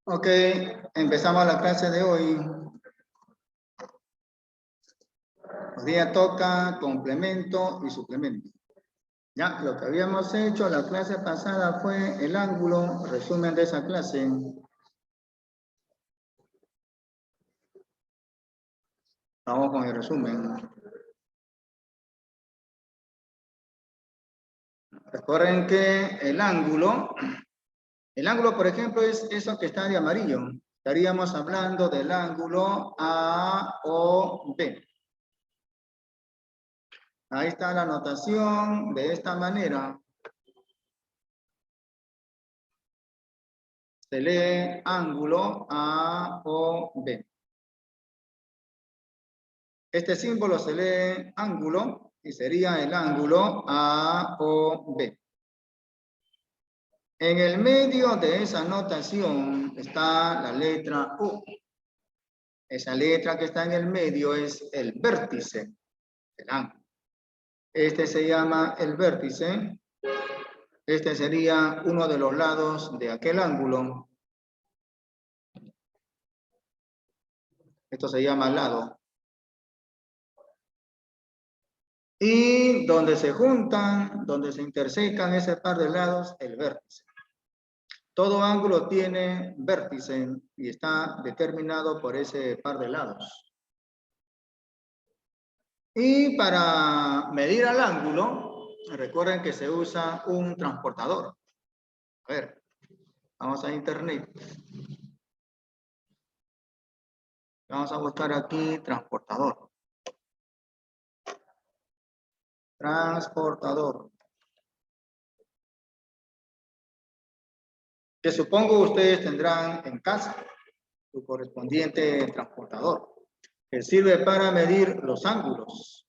Ok, empezamos la clase de hoy. Hoy día toca complemento y suplemento. Ya, lo que habíamos hecho la clase pasada fue el ángulo, resumen de esa clase. Vamos con el resumen. Recuerden que el ángulo, por ejemplo, es eso que está de amarillo. Estaríamos hablando del ángulo AOB. Ahí está la notación de esta manera. Se lee ángulo AOB. Este símbolo se lee ángulo y sería el ángulo AOB. En el medio de esa notación está la letra U. Esa letra que está en el medio es el vértice del ángulo. Este se llama el vértice. Este sería uno de los lados de aquel ángulo. Esto se llama lado. Y donde se juntan, donde se intersecan ese par de lados, el vértice. Todo ángulo tiene vértice y está determinado por ese par de lados. Y para medir al ángulo, recuerden que se usa un transportador. A ver, vamos a internet. Vamos a buscar aquí transportador. Transportador. Que supongo ustedes tendrán en casa su correspondiente transportador, que sirve para medir los ángulos.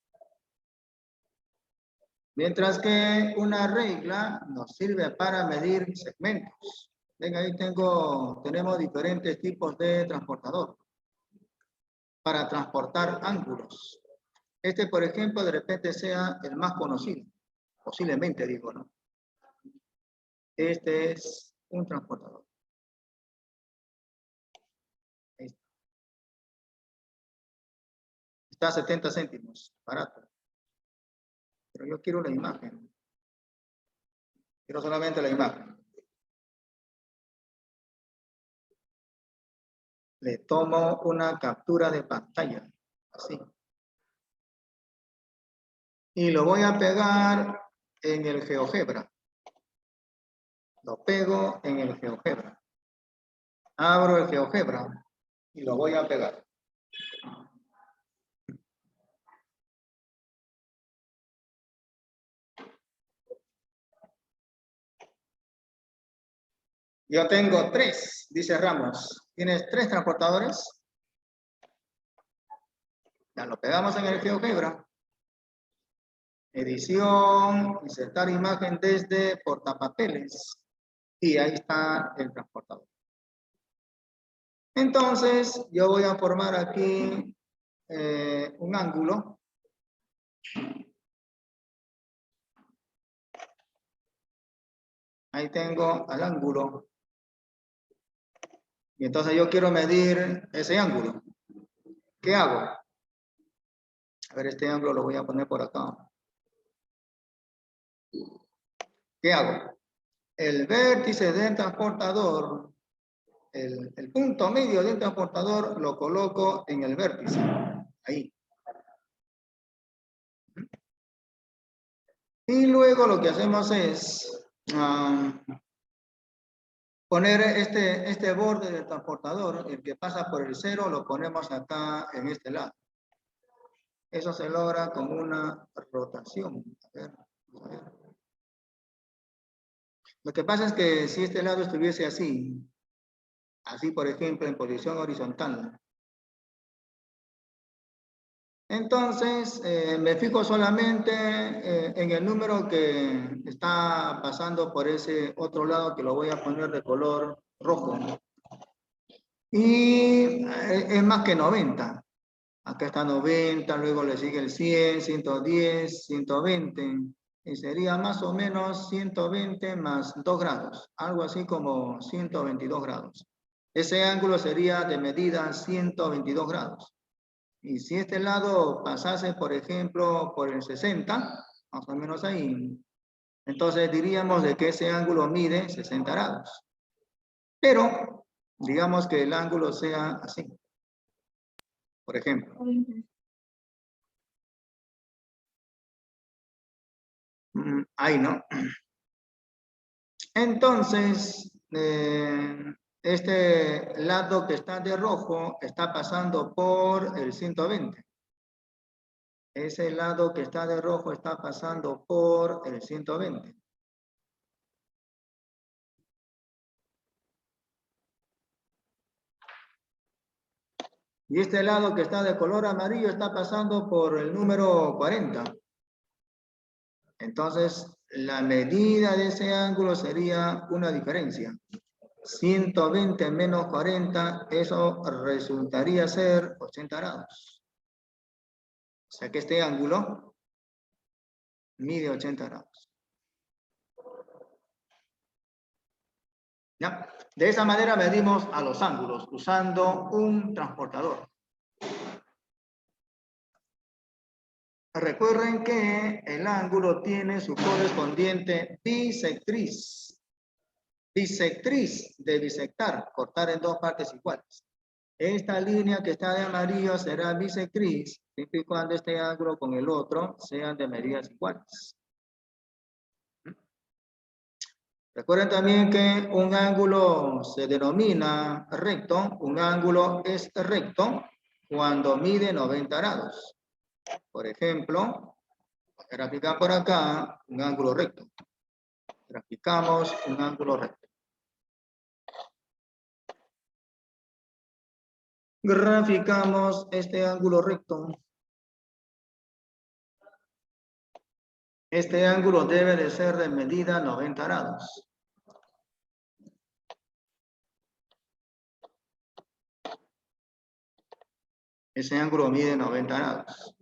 Mientras que una regla nos sirve para medir segmentos. Ven, ahí tenemos diferentes tipos de transportador para transportar ángulos. Este, por ejemplo, de repente sea el más conocido. Posiblemente, digo, ¿no? Este es un transportador. Está a 70 céntimos, barato. Pero yo quiero la imagen. Quiero solamente la imagen. Le tomo una captura de pantalla, así. Y lo voy a pegar en el GeoGebra. Lo pego en el GeoGebra. Abro el GeoGebra y lo voy a pegar. Yo tengo 3, dice Ramos. ¿Tienes 3 transportadores? Ya lo pegamos en el GeoGebra. Edición, insertar imagen desde portapapeles. Y ahí está el transportador. Entonces, yo voy a formar aquí un ángulo. Ahí tengo al ángulo. Y entonces yo quiero medir ese ángulo. ¿Qué hago? A ver, este ángulo lo voy a poner por acá. ¿Qué hago? El vértice del transportador, el punto medio del transportador lo coloco en el vértice. Ahí. Y luego lo que hacemos es poner este borde del transportador, el que pasa por el 0, lo ponemos acá en este lado. Eso se logra con una rotación. A ver. Lo que pasa es que si este lado estuviese así por ejemplo en posición horizontal, entonces me fijo solamente en el número que está pasando por ese otro lado, que lo voy a poner de color rojo. Y es más que 90. Acá está 90, luego le sigue el 100, 110, 120. Y sería más o menos 120 más 2 grados. Algo así como 122 grados. ese ángulo sería de medida 122 grados. Y si este lado pasase, por ejemplo, por el 60, más o menos ahí, entonces diríamos de que ese ángulo mide 60 grados. Pero, digamos que el ángulo sea así. Por ejemplo. Ahí, ¿no? Entonces, este lado que está de rojo está pasando por el 120. Ese lado que está de rojo está pasando por el 120. Y este lado que está de color amarillo está pasando por el número 40. Entonces, la medida de ese ángulo sería una diferencia. 120 menos 40, eso resultaría ser 80 grados. O sea que este ángulo mide 80 grados. ¿Ya? De esa manera medimos a los ángulos usando un transportador. Recuerden que el ángulo tiene su correspondiente bisectriz. Bisectriz de bisectar, cortar en dos partes iguales. Esta línea que está de amarillo será bisectriz, siempre y cuando este ángulo con el otro sean de medidas iguales. Recuerden también que un ángulo se denomina recto. Un ángulo es recto cuando mide 90 grados. Por ejemplo, graficar por acá un ángulo recto. Graficamos un ángulo recto. Graficamos este ángulo recto. Este ángulo debe de ser de medida 90 grados. Ese ángulo mide 90 grados.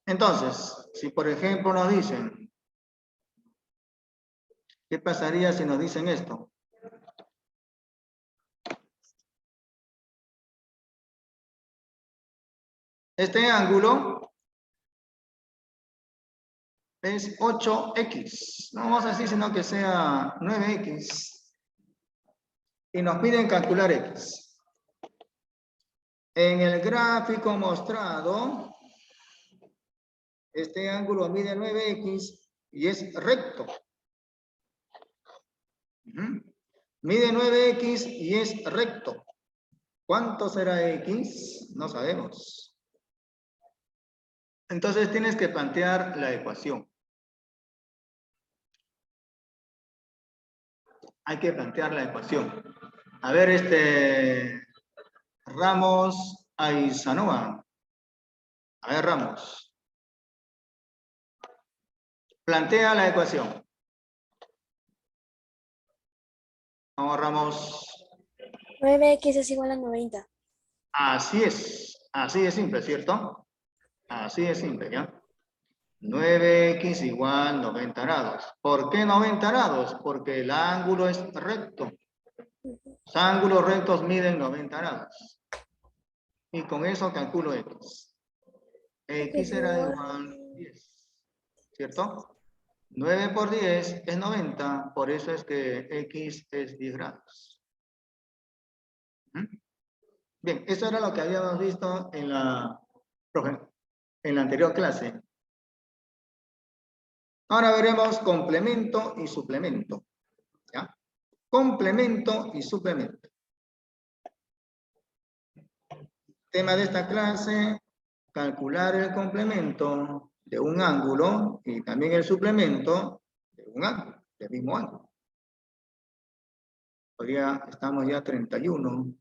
Entonces, si por ejemplo nos dicen, ¿qué pasaría si nos dicen esto? Este ángulo es 8x. No vamos a decir sino que sea 9x. Y nos piden calcular x. En el gráfico mostrado, este ángulo mide 9x y es recto. Mide 9x y es recto. ¿Cuánto será x? No sabemos. Entonces tienes que plantear la ecuación. Hay que plantear la ecuación. A ver, Ramos Aizanoa. A ver, Ramos. Plantea la ecuación. Vamos, Ramos. 9x es igual a 90. Así es simple, ¿cierto? Así es simple, ¿ya? 9x igual 90 grados. ¿Por qué 90 grados? Porque el ángulo es recto. Los ángulos rectos miden 90 grados. Y con eso calculo x. X será igual a 10. ¿Cierto? 9 por 10 es 90. Por eso es que x es 10 grados. Bien, eso era lo que habíamos visto en la anterior clase. Ahora veremos complemento y suplemento. ¿Ya? Complemento y suplemento. Tema de esta clase, calcular el complemento de un ángulo y también el suplemento de un ángulo, del mismo ángulo. Hoy ya estamos ya 31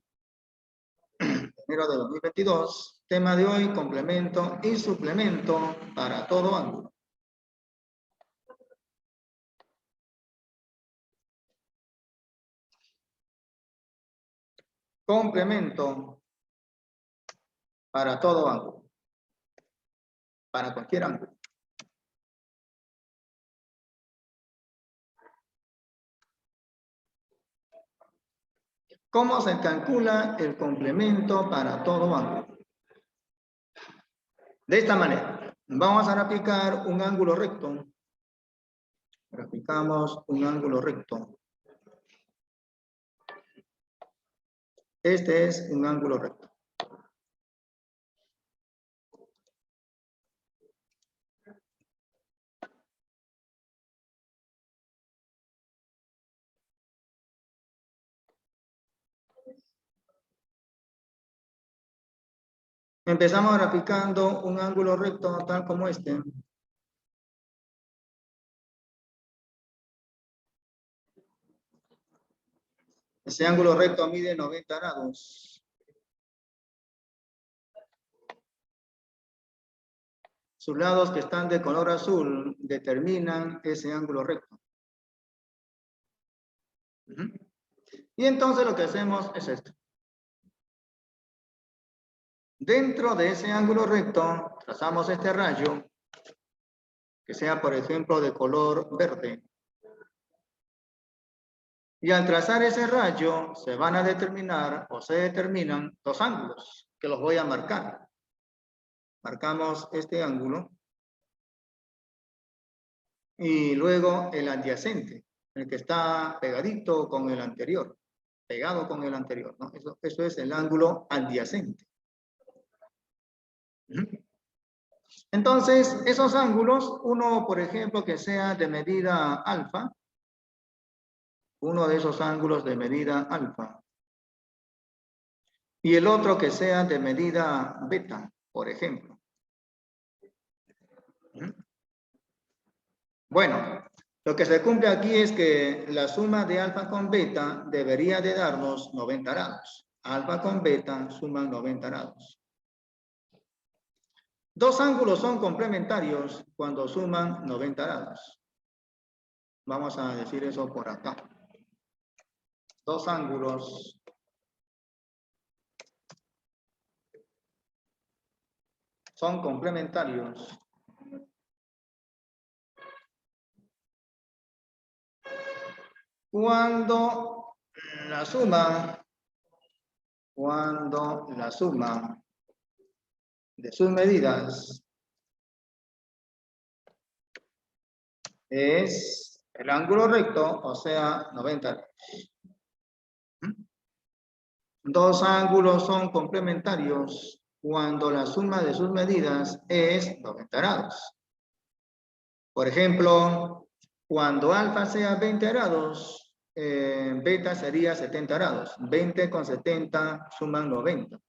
de enero de 2022. Tema de hoy, complemento y suplemento para todo ángulo. Complemento para todo ángulo. Para cualquier ángulo. ¿Cómo se calcula el complemento para todo ángulo? De esta manera, vamos a graficar un ángulo recto. Graficamos un ángulo recto. Este es un ángulo recto. Empezamos graficando un ángulo recto tal como este. Ese ángulo recto mide 90 grados. Sus lados que están de color azul determinan ese ángulo recto. Y entonces lo que hacemos es esto. Dentro de ese ángulo recto, trazamos este rayo, que sea, por ejemplo, de color verde. Y al trazar ese rayo, se van a determinar o se determinan dos ángulos, que los voy a marcar. Marcamos este ángulo. Y luego el adyacente, el que está pegadito con el anterior. Pegado con el anterior, ¿no? Eso es el ángulo adyacente. Entonces, esos ángulos, uno, por ejemplo, que sea de medida alfa, uno de esos ángulos de medida alfa, y el otro que sea de medida beta, por ejemplo. Bueno, lo que se cumple aquí es que la suma de alfa con beta debería de darnos 90 grados. Alfa con beta suman 90 grados. Dos ángulos son complementarios cuando suman 90 grados. Vamos a decir eso por acá. Dos ángulos son complementarios cuando la suma de sus medidas es el ángulo recto, o sea, 90 grados. Dos ángulos son complementarios cuando la suma de sus medidas es 90 grados. Por ejemplo, cuando alfa sea 20 grados, beta sería 70 grados. 20 con 70 suman 90.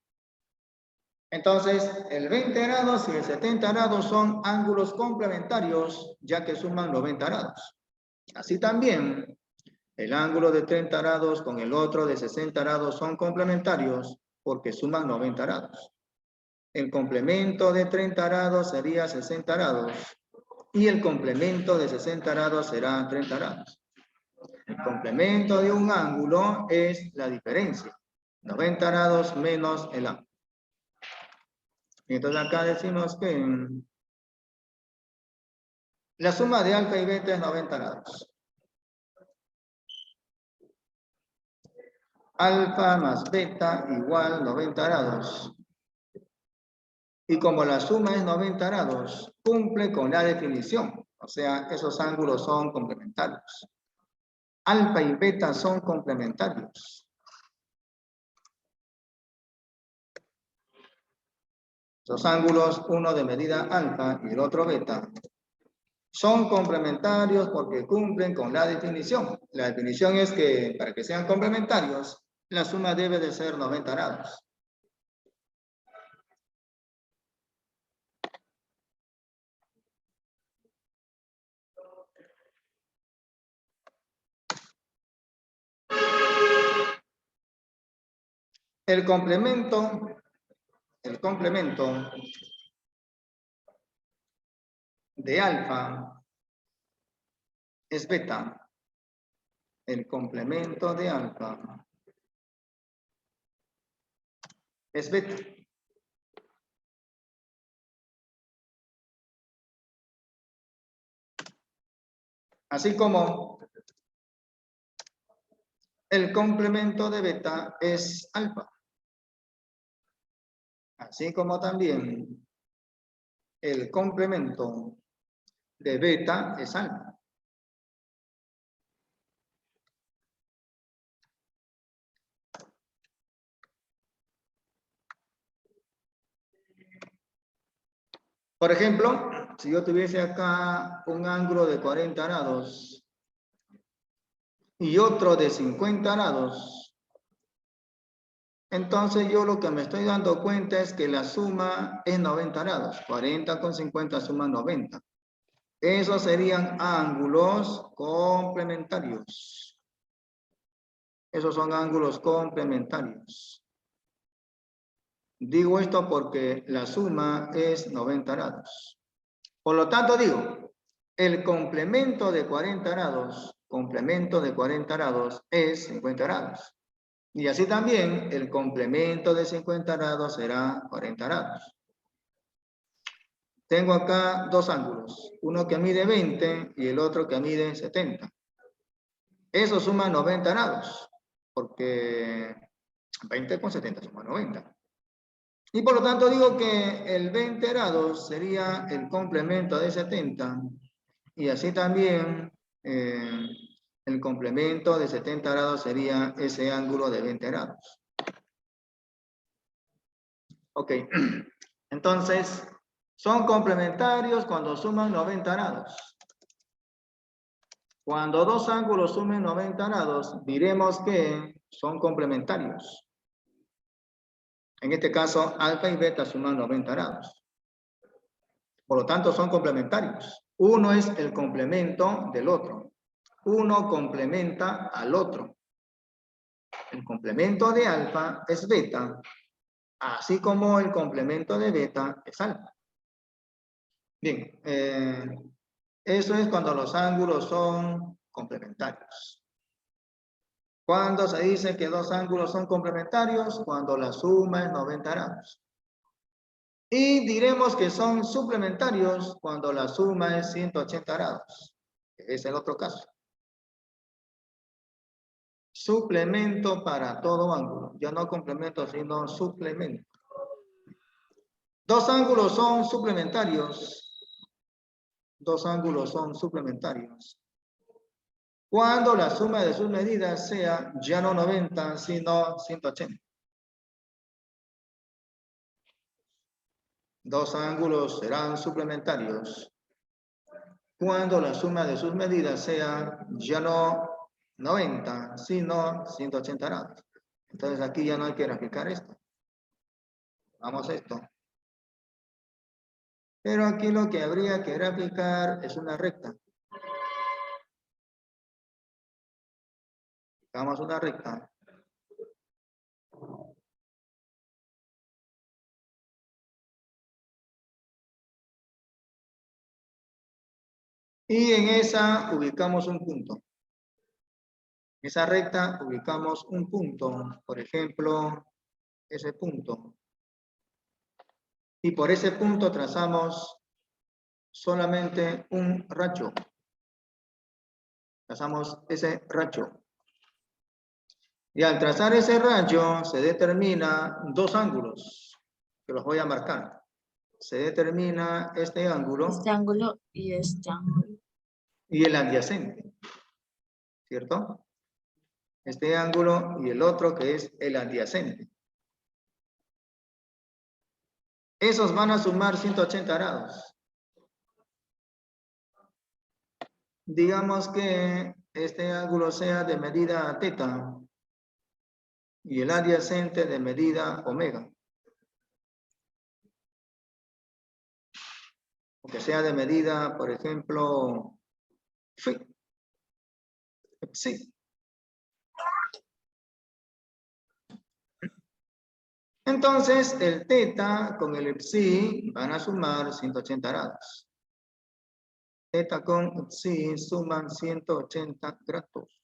Entonces, el 20 grados y el 70 grados son ángulos complementarios, ya que suman 90 grados. Así también, el ángulo de 30 grados con el otro de 60 grados son complementarios porque suman 90 grados. El complemento de 30 grados sería 60 grados y el complemento de 60 grados será 30 grados. El complemento de un ángulo es la diferencia. 90 grados menos el ángulo. Entonces acá decimos que la suma de alfa y beta es 90 grados. Alfa más beta igual 90 grados. Y como la suma es 90 grados, cumple con la definición. O sea, esos ángulos son complementarios. Alfa y beta son complementarios. Los ángulos, uno de medida alfa y el otro beta, son complementarios porque cumplen con la definición. La definición es que para que sean complementarios, la suma debe de ser 90 grados. El complemento de alfa es beta. El complemento de alfa es beta. Así como el complemento de beta es alfa. Así como también el complemento de beta es alfa. Por ejemplo, si yo tuviese acá un ángulo de 40 grados y otro de 50 grados, entonces yo lo que me estoy dando cuenta es que la suma es 90 grados. 40 con 50 suman 90. Esos serían ángulos complementarios. Esos son ángulos complementarios. Digo esto porque la suma es 90 grados. Por lo tanto digo, el complemento de 40 grados es 50 grados. Y así también el complemento de 50 grados será 40 grados. Tengo acá dos ángulos, uno que mide 20 y el otro que mide 70. Eso suma 90 grados, porque 20 con 70 suma 90. Y por lo tanto digo que el 20 grados sería el complemento de 70 y así también el complemento de 70 grados sería ese ángulo de 20 grados. Ok, entonces son complementarios cuando suman 90 grados. Cuando dos ángulos sumen 90 grados, diremos que son complementarios. En este caso, alfa y beta suman 90 grados. Por lo tanto, son complementarios. Uno es el complemento del otro. Uno complementa al otro. El complemento de alfa es beta, así como el complemento de beta es alfa. Bien, eso es cuando los ángulos son complementarios. ¿Cuándo se dice que dos ángulos son complementarios? Cuando la suma es 90 grados. Y diremos que son suplementarios cuando la suma es 180 grados. Es el otro caso. Suplemento para todo ángulo. Ya no complemento, sino suplemento. Dos ángulos son suplementarios. Dos ángulos son suplementarios cuando la suma de sus medidas sea ya no 90, sino 180. Dos ángulos serán suplementarios cuando la suma de sus medidas sea ya no 90, sino 180 grados. Entonces aquí ya no hay que graficar esto. Vamos a esto. Pero aquí lo que habría que graficar es una recta. Hagamos una recta. Y en esa ubicamos un punto. En esa recta ubicamos un punto. Por ejemplo, ese punto. Y por ese punto trazamos solamente un racho. Trazamos ese racho. Y al trazar ese rayo se determina dos ángulos, que los voy a marcar. Se determina este ángulo. Este ángulo y este ángulo. Y el adyacente, ¿cierto? Este ángulo y el otro que es el adyacente. Esos van a sumar 180 grados. Digamos que este ángulo sea de medida teta y el adyacente de medida omega. O que sea de medida, por ejemplo, psi. Entonces, el teta con el psi van a sumar 180 grados. Teta con psi suman 180 grados.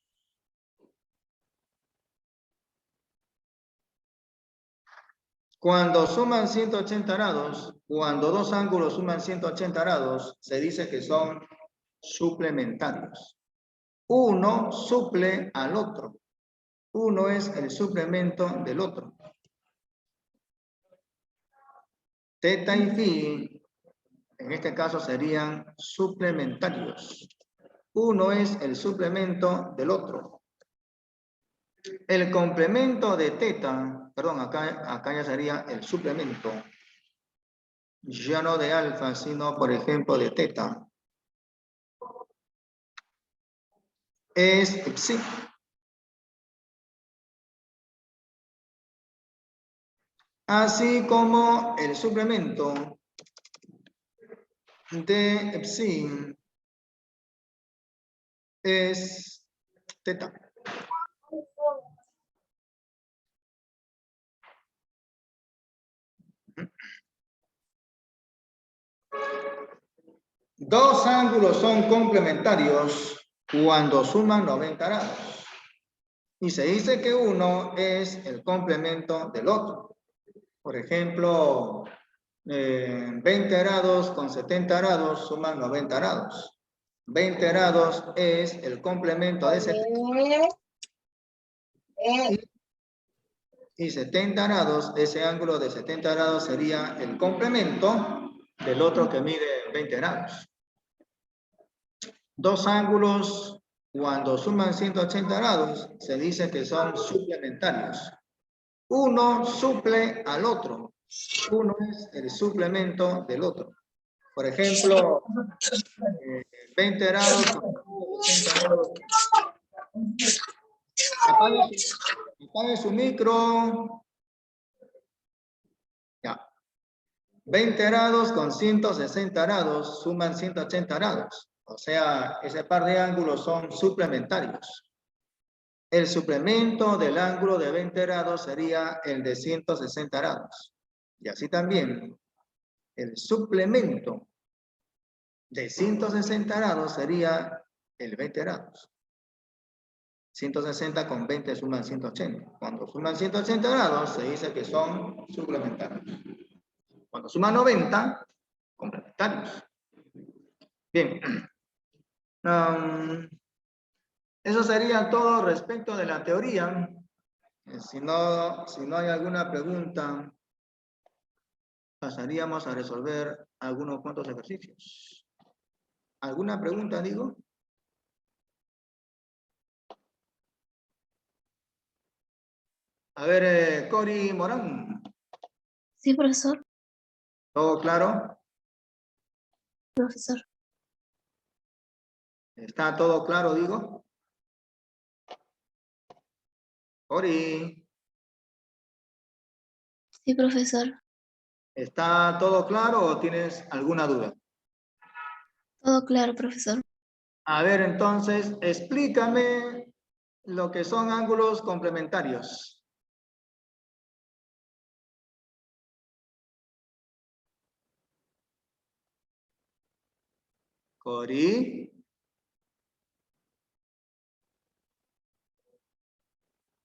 Cuando suman 180 grados, cuando dos ángulos suman 180 grados, se dice que son suplementarios. Uno suple al otro. Uno es el suplemento del otro. Teta y phi, en este caso serían suplementarios. Uno es el suplemento del otro. El complemento de teta, perdón, acá ya sería el suplemento. Ya no de alfa, sino por ejemplo de teta. Es psi. Así como el suplemento de psi es teta. Dos ángulos son complementarios cuando suman 90 grados. Y se dice que uno es el complemento del otro. Por ejemplo, 20 grados con 70 grados suman 90 grados. 20 grados es el complemento de 70. Y 70 grados, ese ángulo de 70 grados sería el complemento del otro que mide 20 grados. Dos ángulos, cuando suman 180 grados, se dice que son suplementarios. Uno suple al otro. Uno es el suplemento del otro. Por ejemplo, 20 grados con 80 grados. Apague su micro. Ya. 20 grados con 160 grados suman 180 grados. O sea, ese par de ángulos son suplementarios. El suplemento del ángulo de 20 grados sería el de 160 grados. Y así también, el suplemento de 160 grados sería el 20 grados. 160 con 20 suman 180. Cuando suman 180 grados, se dice que son suplementarios. Cuando suman 90, complementarios. Bien. Eso sería todo respecto de la teoría. Si no hay alguna pregunta, pasaríamos a resolver algunos cuantos ejercicios. ¿Alguna pregunta, digo? A ver, Cori Morán. Sí, profesor. ¿Todo claro? Profesor. ¿Está todo claro, digo? Cori. Sí, profesor. ¿Está todo claro o tienes alguna duda? Todo claro, profesor. A ver, entonces, explícame lo que son ángulos complementarios. Cori.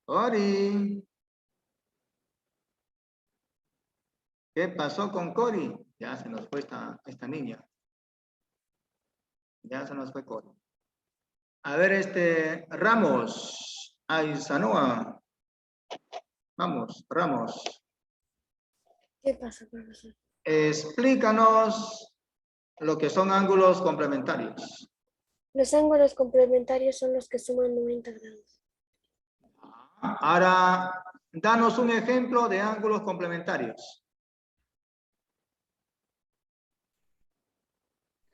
Cori. ¿Qué pasó con Cori? Ya se nos fue esta niña. Ya se nos fue Cori. A ver, Ramos. Aizanoa. Vamos, Ramos. ¿Qué pasa, profesor? Explícanos lo que son ángulos complementarios. Los ángulos complementarios son los que suman 90 grados. Ahora, danos un ejemplo de ángulos complementarios.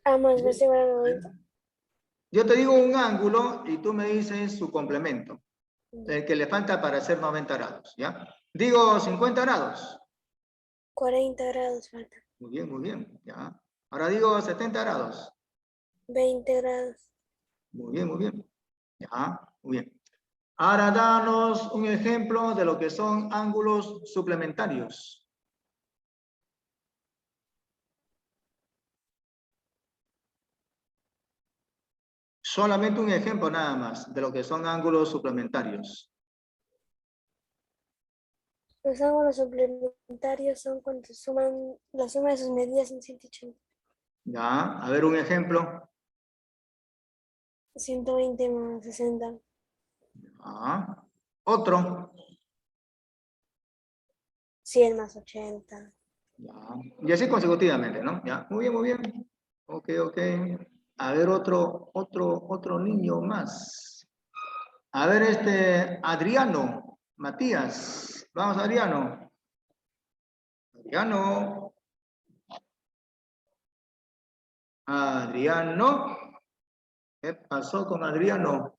A más B igual a 90. Yo te digo un ángulo y tú me dices su complemento. El que le falta para hacer 90 grados, ¿ya? Digo 50 grados. 40 grados falta. Muy bien, ¿ya? Ahora digo 70 grados. 20 grados. Muy bien. Ya, muy bien. Ahora danos un ejemplo de lo que son ángulos suplementarios. Solamente un ejemplo nada más de lo que son ángulos suplementarios. Los ángulos suplementarios son cuando suman la suma de sus medidas en 180. Ya, a ver un ejemplo. 120 más 60. Ah. Otro. 100 más 80. Ya. Y así consecutivamente, ¿no? Ya. Muy bien, muy bien. Ok, ok. A ver, otro niño más. A ver, Adriano, Matías. Vamos, Adriano. Adriano. Adriano. ¿Qué pasó con Adriano?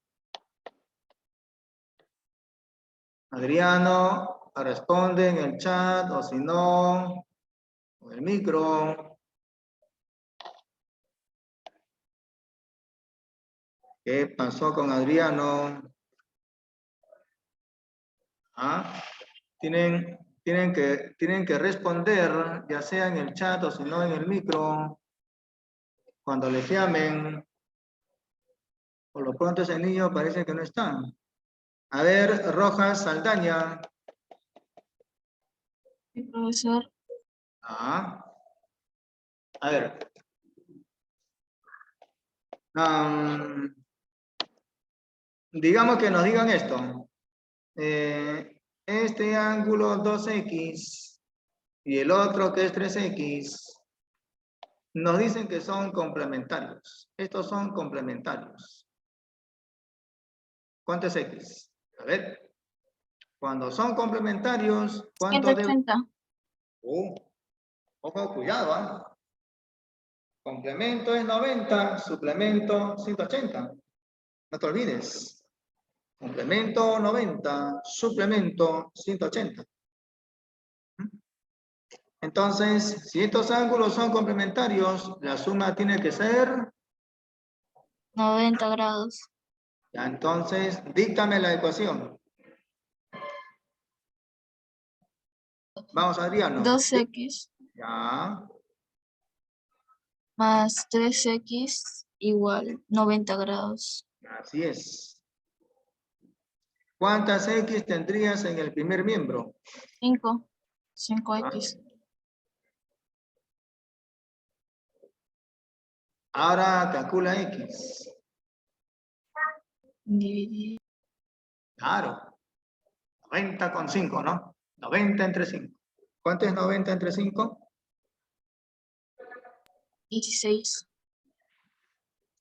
Adriano, responde en el chat o si no, con el micro. ¿Qué pasó con Adriano? ¿Ah? Tienen que responder, ya sea en el chat o si no en el micro, cuando les llamen. Por lo pronto ese niño parece que no está. A ver, Rojas Saldaña. Sí, profesor. Ah. A ver. Digamos que nos digan esto. Este ángulo 2x y el otro que es 3x, nos dicen que son complementarios. Estos son complementarios. ¿Cuánto es x? A ver. Cuando son complementarios, ¿cuánto debe? 180. Ojo, cuidado, ¿ah? Complemento es 90, suplemento 180. No te olvides. Complemento 90, suplemento 180. Entonces, si estos ángulos son complementarios, la suma tiene que ser... 90 grados. Ya, entonces, díctame la ecuación. Vamos, Adriano. 2x Ya, más 3x igual 90 grados. así es. ¿Cuántas x tendrías en el primer miembro? 5. 5x. Ahora calcula x. Dividir. Claro. 90 con 5, ¿no? 90 entre 5. ¿Cuánto es 90 entre 5? 16.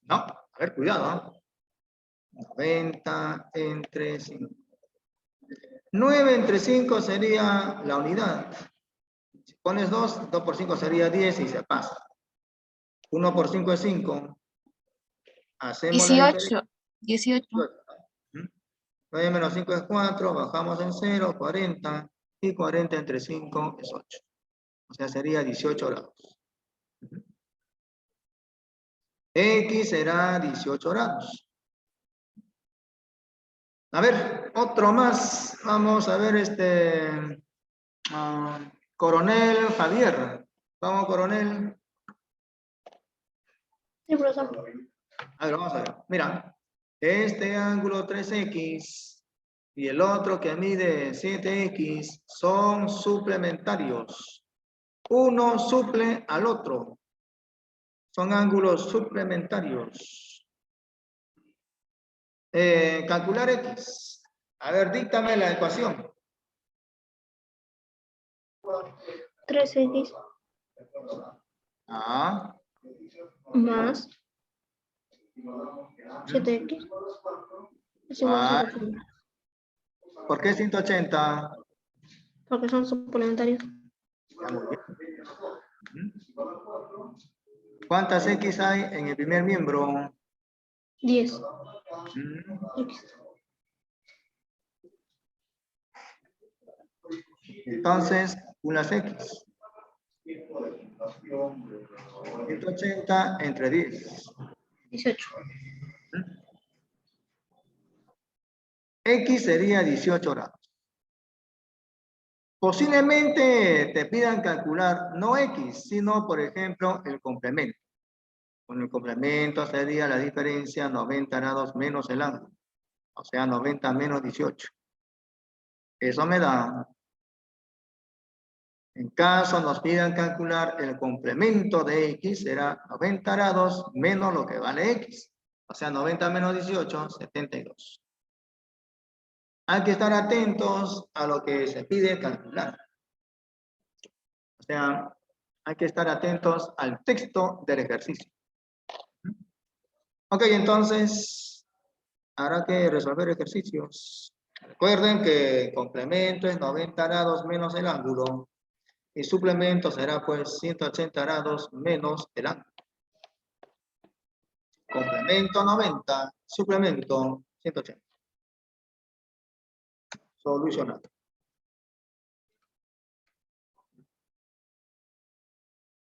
No, a ver, cuidado, ¿no? 90 entre 5. 9 entre 5 sería la unidad. Si pones 2, 2 por 5 sería 10 y se pasa. 1 por 5 es 5. Hacemos la diferencia. 18. 9 menos 5 es 4, bajamos en 0, 40. Y 40 entre 5 es 8. O sea, sería 18 grados. X será 18 grados. A ver, otro más. Vamos a ver Coronel Javier. Vamos, Coronel. Sí, profesor. A ver, vamos a ver. Mira, este ángulo 3x y el otro que mide 7x son suplementarios. Uno suple al otro. Son ángulos suplementarios. Calcular x. A ver, díctame la ecuación. 3x Ah, más 7x es igual a 180. ¿por qué 180? Porque son suplementarios. Ya, muy bien. ¿Cuántas x hay en el primer miembro? 10. X. Entonces, unas x. 180 entre 10. 18. X sería 18 grados. Posiblemente te pidan calcular no x, sino, por ejemplo, el complemento. Con el complemento sería la diferencia 90 grados menos el ángulo. O sea, 90 menos 18. Eso me da... En caso nos pidan calcular el complemento de x, será 90 grados menos lo que vale x. O sea, 90 menos 18, 72. hay que estar atentos a lo que se pide calcular. O sea, hay que estar atentos al texto del ejercicio. Ok, entonces, habrá que resolver ejercicios. Recuerden que complemento es 90 grados menos el ángulo. Y suplemento será pues 180 grados menos el ángulo. Complemento 90, suplemento 180. Solucionado.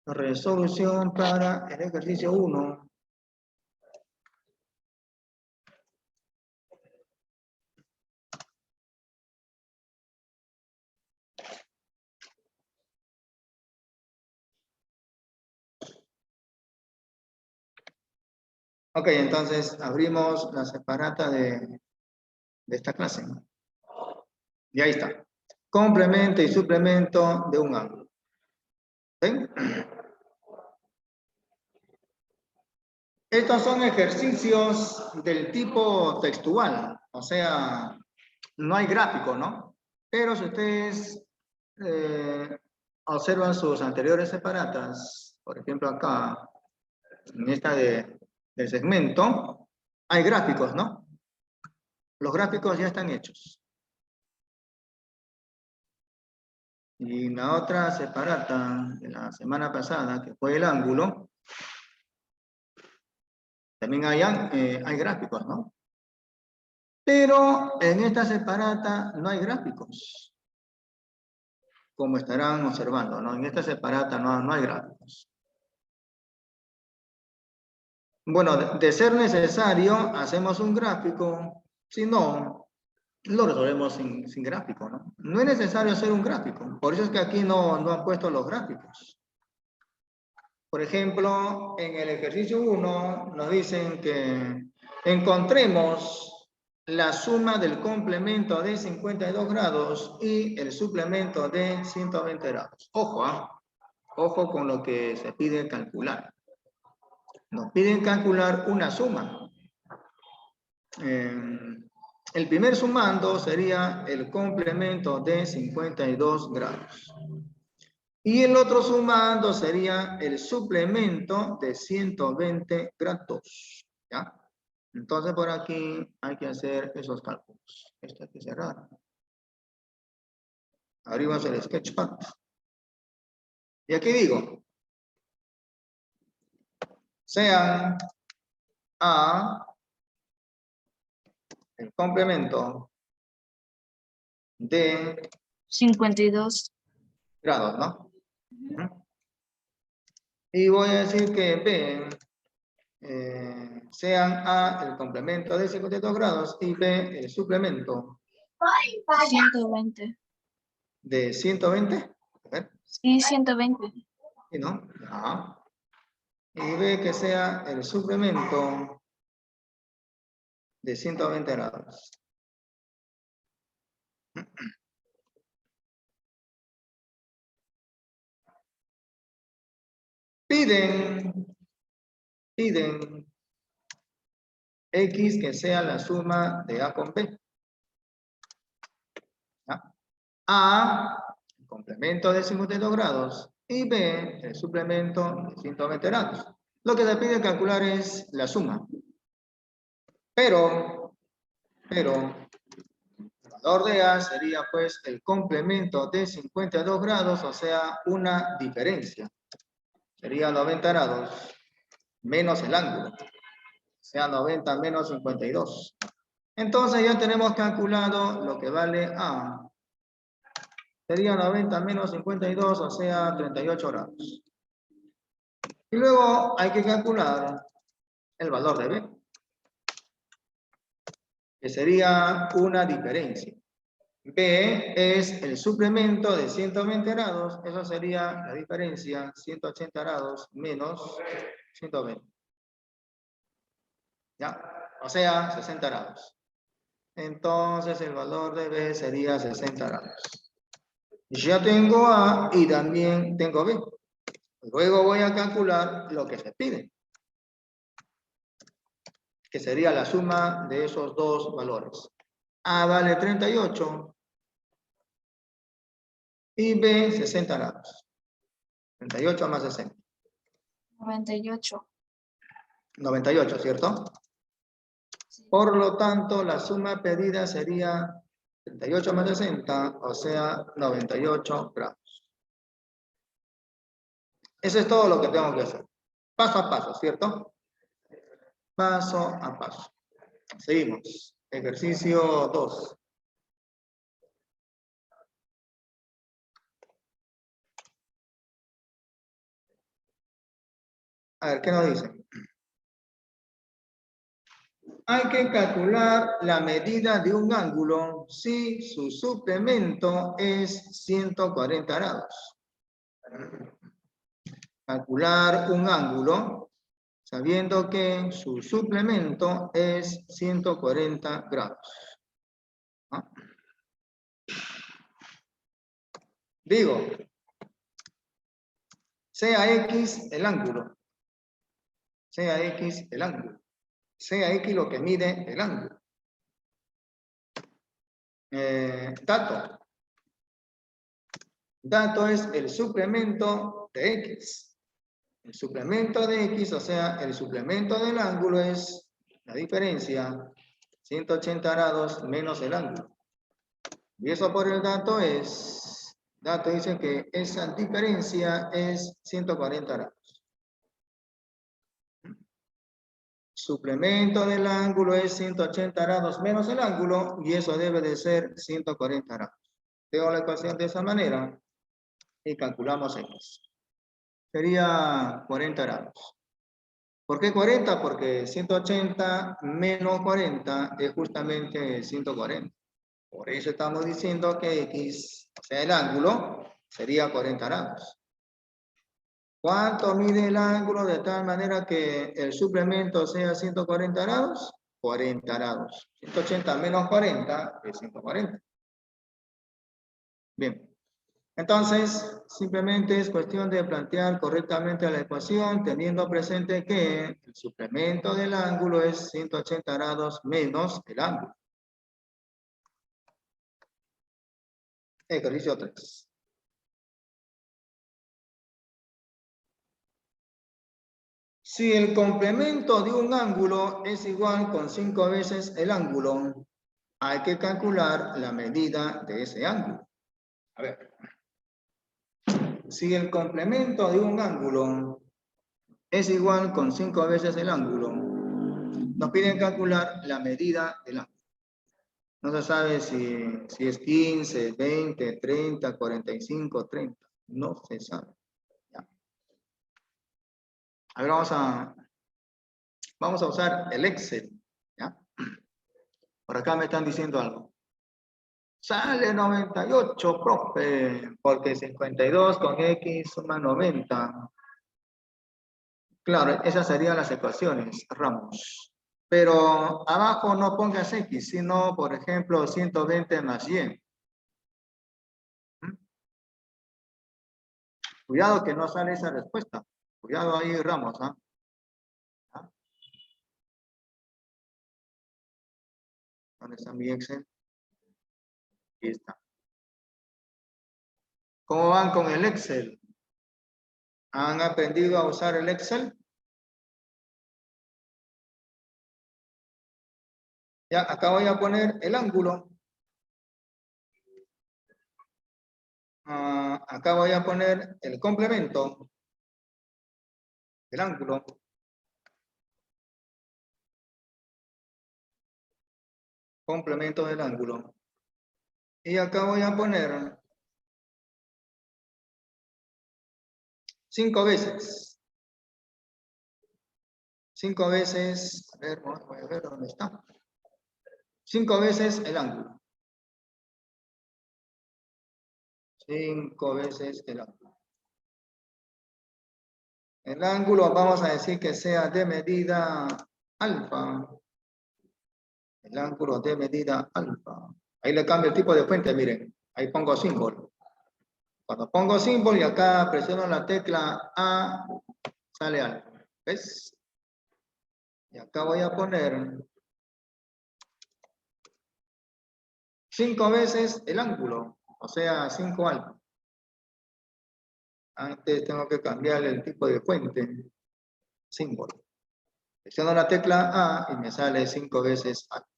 Resolución para el ejercicio 1. Ok, entonces abrimos la separata de esta clase. Y ahí está. Complemento y suplemento de un ángulo. ¿Ven? Estos son ejercicios del tipo textual. O sea, no hay gráfico, ¿no? Pero si ustedes observan sus anteriores separatas, por ejemplo acá, en esta del segmento, hay gráficos, ¿no? Los gráficos ya están hechos. Y la otra separata de la semana pasada, que fue el ángulo, también hay gráficos, ¿no? Pero en esta separata no hay gráficos, como estarán observando, ¿no? En esta separata no hay gráficos. Bueno, de ser necesario, hacemos un gráfico, si no, lo resolvemos sin gráfico, ¿no? No es necesario hacer un gráfico, por eso es que aquí no han puesto los gráficos. Por ejemplo, en el ejercicio 1 nos dicen que encontremos la suma del complemento de 52 grados y el suplemento de 120 grados. Ojo, ojo con lo que se pide calcular. Nos piden calcular una suma. El primer sumando sería el complemento de 52 grados. Y el otro sumando sería el suplemento de 120 grados. ¿Ya? Entonces por aquí hay que hacer esos cálculos. Esto hay que cerrar. Abrimos el Sketchpad. Y aquí digo, sean A el complemento de 52. grados, ¿no? Y voy a decir que B sean A el complemento de 52 grados y B el suplemento 120. de 120. A ver, Sí, 120. ¿sí, no? A. Y B que sea el suplemento de 120 grados. Piden X que sea la suma de A con B. ¿Ya? A, el complemento de 52 grados, y B, el suplemento de 120 grados. Lo que se pide calcular es la suma. Pero, el valor de A sería pues el complemento de 52 grados, o sea, una diferencia. Sería 90 grados menos el ángulo. O sea, 90 menos 52. Entonces ya tenemos calculado lo que vale A. Sería 90 menos 52, o sea, 38 grados. Y luego hay que calcular el valor de B, que sería una diferencia. B es el suplemento de 120 grados, eso sería la diferencia, 180 grados menos 120. ¿Ya? O sea, 60 grados. Entonces el valor de B sería 60 grados. Ya tengo A y también tengo B. Luego voy a calcular lo que se pide, que sería la suma de esos dos valores. A vale 38 y B 60 grados. 38 más 60. 98. 98, ¿cierto? Sí. Por lo tanto, la suma pedida sería 38 más 60, o sea, 98 grados. Eso es todo lo que tengo que hacer. Paso a paso, ¿cierto? Paso a paso. Seguimos. Ejercicio 2. A ver, ¿qué nos dicen? Hay que calcular la medida de un ángulo si su suplemento es 140 grados. Calcular un ángulo sabiendo que su suplemento es 140 grados. ¿Ah? Digo, sea X el ángulo. Sea X el ángulo. Sea X lo que mide el ángulo. Dato. Dato es el suplemento de X. El suplemento de X, o sea, el suplemento del ángulo es la diferencia 180 grados menos el ángulo. Y eso por el dato es, dato dice que esa diferencia es 140 grados. Suplemento del ángulo es 180 grados menos el ángulo y eso debe de ser 140 grados. Tengo la ecuación de esa manera y calculamos X. Sería 40 grados. ¿Por qué 40? Porque 180 menos 40 es justamente 140. Por eso estamos diciendo que X, o sea, el ángulo, sería 40 grados. ¿Cuánto mide el ángulo de tal manera que el suplemento sea 140 grados? 40 grados. 180 menos 40 es 140. Bien. Entonces, simplemente es cuestión de plantear correctamente la ecuación, teniendo presente que el suplemento del ángulo es 180 grados menos el ángulo. Ejercicio 3. Si el complemento de un ángulo es igual con 5 veces el ángulo, hay que calcular la medida de ese ángulo. A ver. Si el complemento de un ángulo es igual con 5 veces el ángulo, nos piden calcular la medida del ángulo. No se sabe si es 15, 20, 30, 45, 30. No se sabe. Ya. A ver, vamos a usar el Excel. ¿Ya? Por acá me están diciendo algo. Sale 98, profe, porque 52 con X suma 90. Claro, esas serían las ecuaciones, Ramos. Pero abajo no pongas X, sino, por ejemplo, 120 más Y. Cuidado que no sale esa respuesta. Cuidado ahí, Ramos. ¿Ah? ¿Ah? ¿Dónde está mi Excel? Aquí está. ¿Cómo van con el Excel? ¿Han aprendido a usar el Excel? Ya, acá voy a poner el ángulo. Acá voy a poner el complemento del ángulo. Complemento del ángulo. Y acá voy a poner 5 veces. 5 veces, a ver, voy a ver dónde está. 5 veces el ángulo. 5 veces el ángulo. El ángulo vamos a decir que sea de medida alfa. El ángulo de medida alfa. Ahí le cambio el tipo de fuente, miren. Ahí pongo símbolo. Cuando pongo símbolo y acá presiono la tecla A, sale alfa. ¿Ves? Y acá voy a poner 5 veces el ángulo, o sea, 5 alfa. Antes tengo que cambiar el tipo de fuente, símbolo. Presiono la tecla A y me sale 5 veces alfa.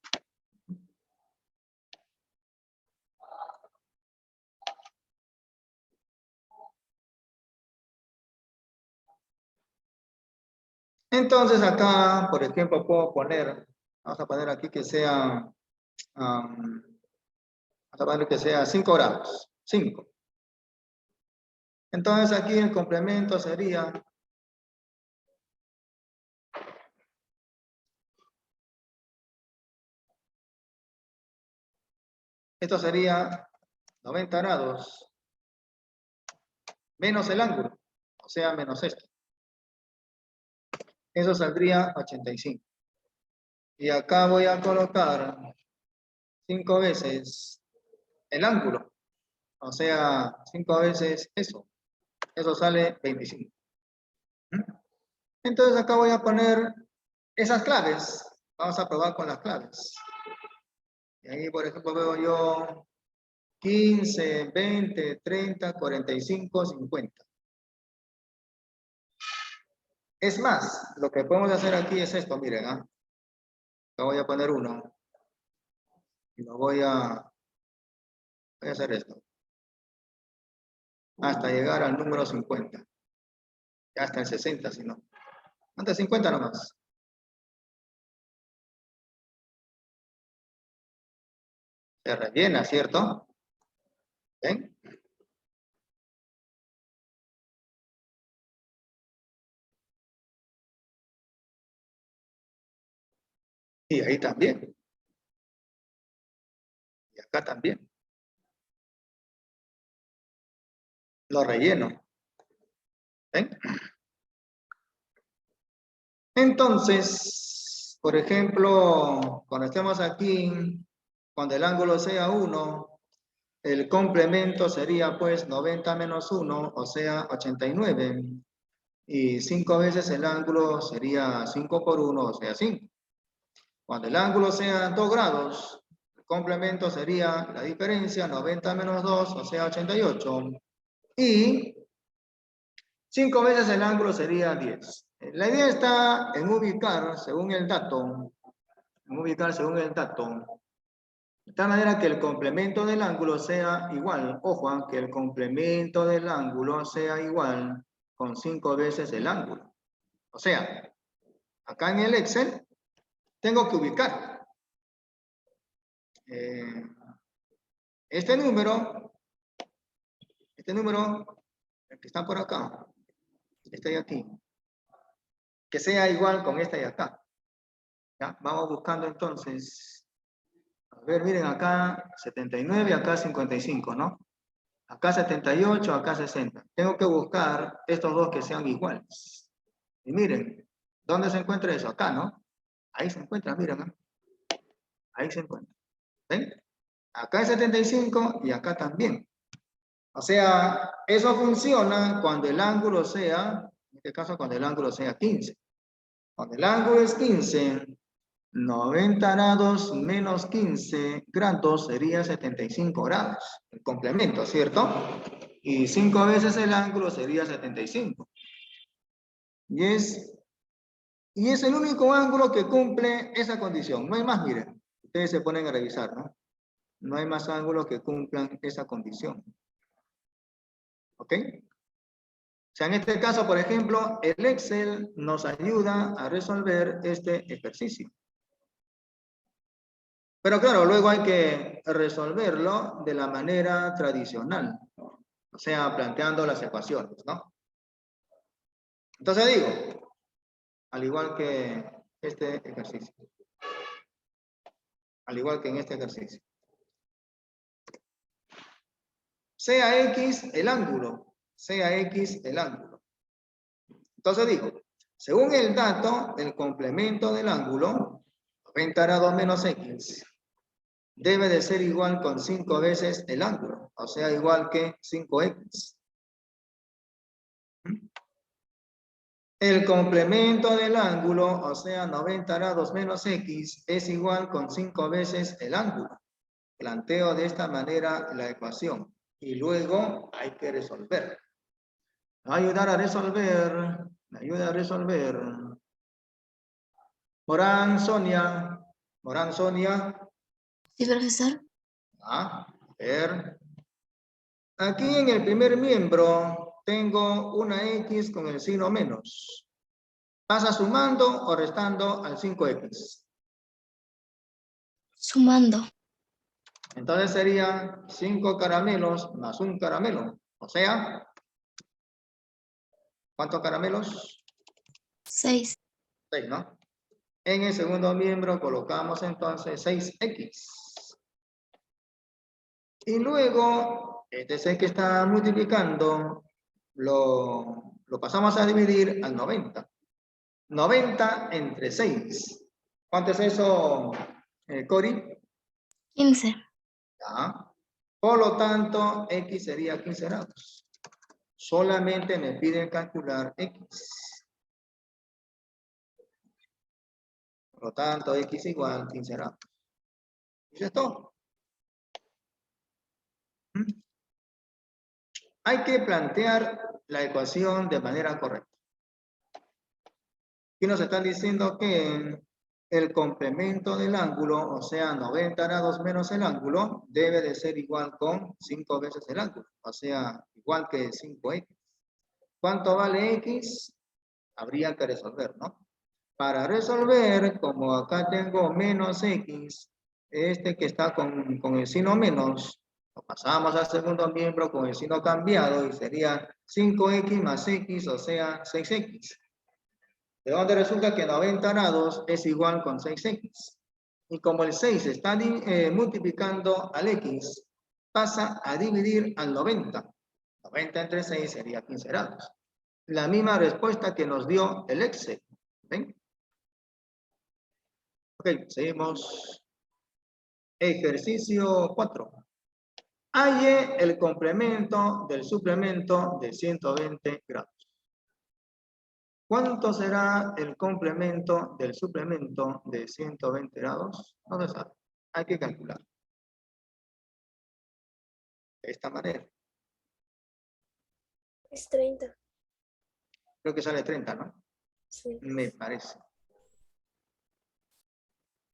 Entonces acá, por ejemplo, puedo poner, vamos a poner aquí que sea, vamos a poner que sea 5 grados, 5. Entonces aquí el complemento sería esto sería 90 grados menos el ángulo, o sea, menos esto. Eso saldría 85. Y acá voy a colocar 5 veces el ángulo, o sea, 5 veces eso. Eso sale 25. Entonces acá voy a poner esas claves. Vamos a probar con las claves. Y ahí, por ejemplo, veo yo 15, 20, 30, 45, 50. Es más, lo que podemos hacer aquí es esto, miren, acá voy a poner 1. Y lo voy a hacer esto. Hasta llegar al número 50. Ya hasta el 60, si no. Antes 50 nomás. Se rellena, ¿cierto? ¿Ven? Y ahí también. Y acá también. Lo relleno. ¿Ven? Entonces, por ejemplo, cuando estemos aquí, cuando el ángulo sea 1, el complemento sería pues 90 menos 1, o sea 89. Y 5 veces el ángulo sería 5 por 1, o sea 5. Cuando el ángulo sea 2 grados, el complemento sería la diferencia, 90 menos 2, o sea 88. Y 5 veces el ángulo sería 10. La idea está en ubicar según el dato, de tal manera que el complemento del ángulo sea igual. Ojo, que el complemento del ángulo sea igual con 5 veces el ángulo. O sea, acá en el Excel tengo que ubicar este número, el que está por acá, este de aquí, que sea igual con este de acá. ¿Ya? Vamos buscando entonces. A ver, miren, acá 79, acá 55, ¿no? Acá 78, acá 60. Tengo que buscar estos dos que sean iguales. Y miren, ¿dónde se encuentra eso? Acá, ¿no? Ahí se encuentra, miren, ¿no? Ahí se encuentra. ¿Ven? Acá es 75 y acá también. O sea, eso funciona cuando el ángulo sea, en este caso cuando el ángulo sea 15. Cuando el ángulo es 15, 90 grados menos 15 grados sería 75 grados. El complemento, ¿cierto? Y 5 veces el ángulo sería 75. Y es el único ángulo que cumple esa condición. No hay más, miren. Ustedes se ponen a revisar, ¿no? No hay más ángulos que cumplan esa condición. ¿Ok? O sea, en este caso, por ejemplo, el Excel nos ayuda a resolver este ejercicio. Pero claro, luego hay que resolverlo de la manera tradicional. O sea, planteando las ecuaciones, ¿no? Entonces digo, al igual que este ejercicio. Al igual que en este ejercicio. Sea X el ángulo. Sea X el ángulo. Entonces digo, según el dato, el complemento del ángulo, 90 grados menos X, debe de ser igual con 5 veces el ángulo. O sea, igual que 5X. El complemento del ángulo, o sea, 90 grados menos X, es igual con 5 veces el ángulo. Planteo de esta manera la ecuación y luego hay que resolver. Me va a ayudar a resolver. Me ayuda a resolver. Morán Sonia. Morán Sonia. Sí, profesor. A ver. Aquí en el primer miembro tengo una X con el signo menos. ¿Pasa sumando o restando al 5X? Sumando. Entonces sería 5 caramelos más un caramelo. O sea, ¿cuántos caramelos? 6. 6, ¿no? En el segundo miembro colocamos entonces 6X. Y luego, este 6 que está multiplicando, lo pasamos a dividir al 90. 90 entre 6. ¿Cuánto es eso, Cori? 15. Ya. Por lo tanto, X sería 15 grados. Solamente me piden calcular X. Por lo tanto, X igual 15 grados. ¿Eso es todo? Hay que plantear la ecuación de manera correcta. Aquí nos están diciendo que el complemento del ángulo, o sea, 90 grados menos el ángulo, debe de ser igual con 5 veces el ángulo, o sea, igual que 5X. ¿Cuánto vale X? Habría que resolver, ¿no? Para resolver, como acá tengo menos X, este que está con el signo menos, lo pasamos al segundo miembro con el signo cambiado y sería 5X más X, o sea, 6X. De donde resulta que 90 grados es igual con 6X. Y como el 6 está multiplicando al X, pasa a dividir al 90. 90 entre 6 sería 15 grados. La misma respuesta que nos dio el Excel. ¿Ven? Ok, seguimos. Ejercicio 4. Halle el complemento del suplemento de 120 grados. ¿Cuánto será el complemento del suplemento de 120 grados? No se sabe. Hay que calcular. De esta manera. Es 30. Creo que sale 30, ¿no? Sí. Me parece.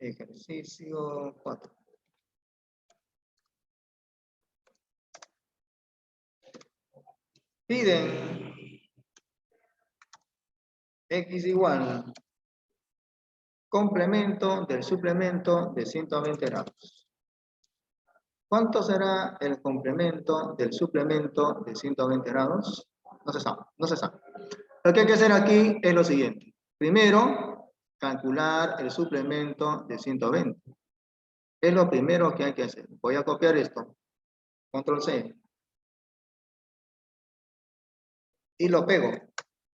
Ejercicio 4. Piden X igual complemento del suplemento de 120 grados. ¿Cuánto será el complemento del suplemento de 120 grados? No se sabe, no se sabe. Lo que hay que hacer aquí es lo siguiente. Primero, calcular el suplemento de 120. Es lo primero que hay que hacer. Voy a copiar esto. Control C. Y lo pego.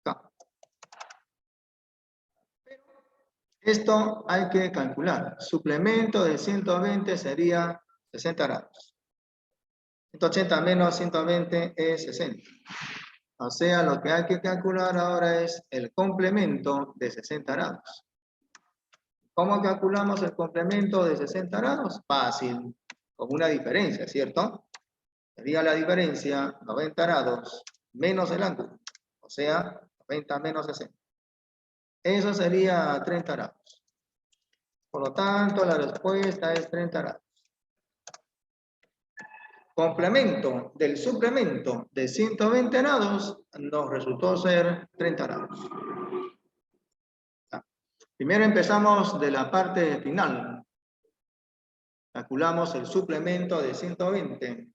Acá. Esto hay que calcular. Suplemento de 120 sería 60 grados. 180 menos 120 es 60. O sea, lo que hay que calcular ahora es el complemento de 60 grados. ¿Cómo calculamos el complemento de 60 grados? Fácil, con una diferencia, ¿cierto? Sería la diferencia 90 grados menos el ángulo. O sea, 90 menos 60. Eso sería 30 grados. Por lo tanto, la respuesta es 30 grados. Complemento del suplemento de 120 grados nos resultó ser 30 grados. Primero empezamos de la parte final. Calculamos el suplemento de 120,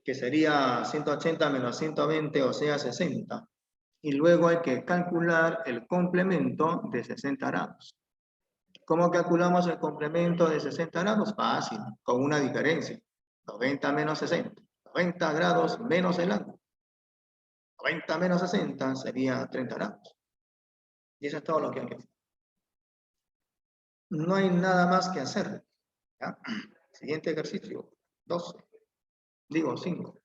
que sería 180 menos 120, o sea 60. Y luego hay que calcular el complemento de 60 grados. ¿Cómo calculamos el complemento de 60 grados? Fácil, con una diferencia. 90 menos 60. 90 grados menos el ángulo. 90 menos 60 sería 30 grados. Y eso es todo lo que hay que hacer. No hay nada más que hacer. ¿Ya? Siguiente ejercicio. 12. Digo 5.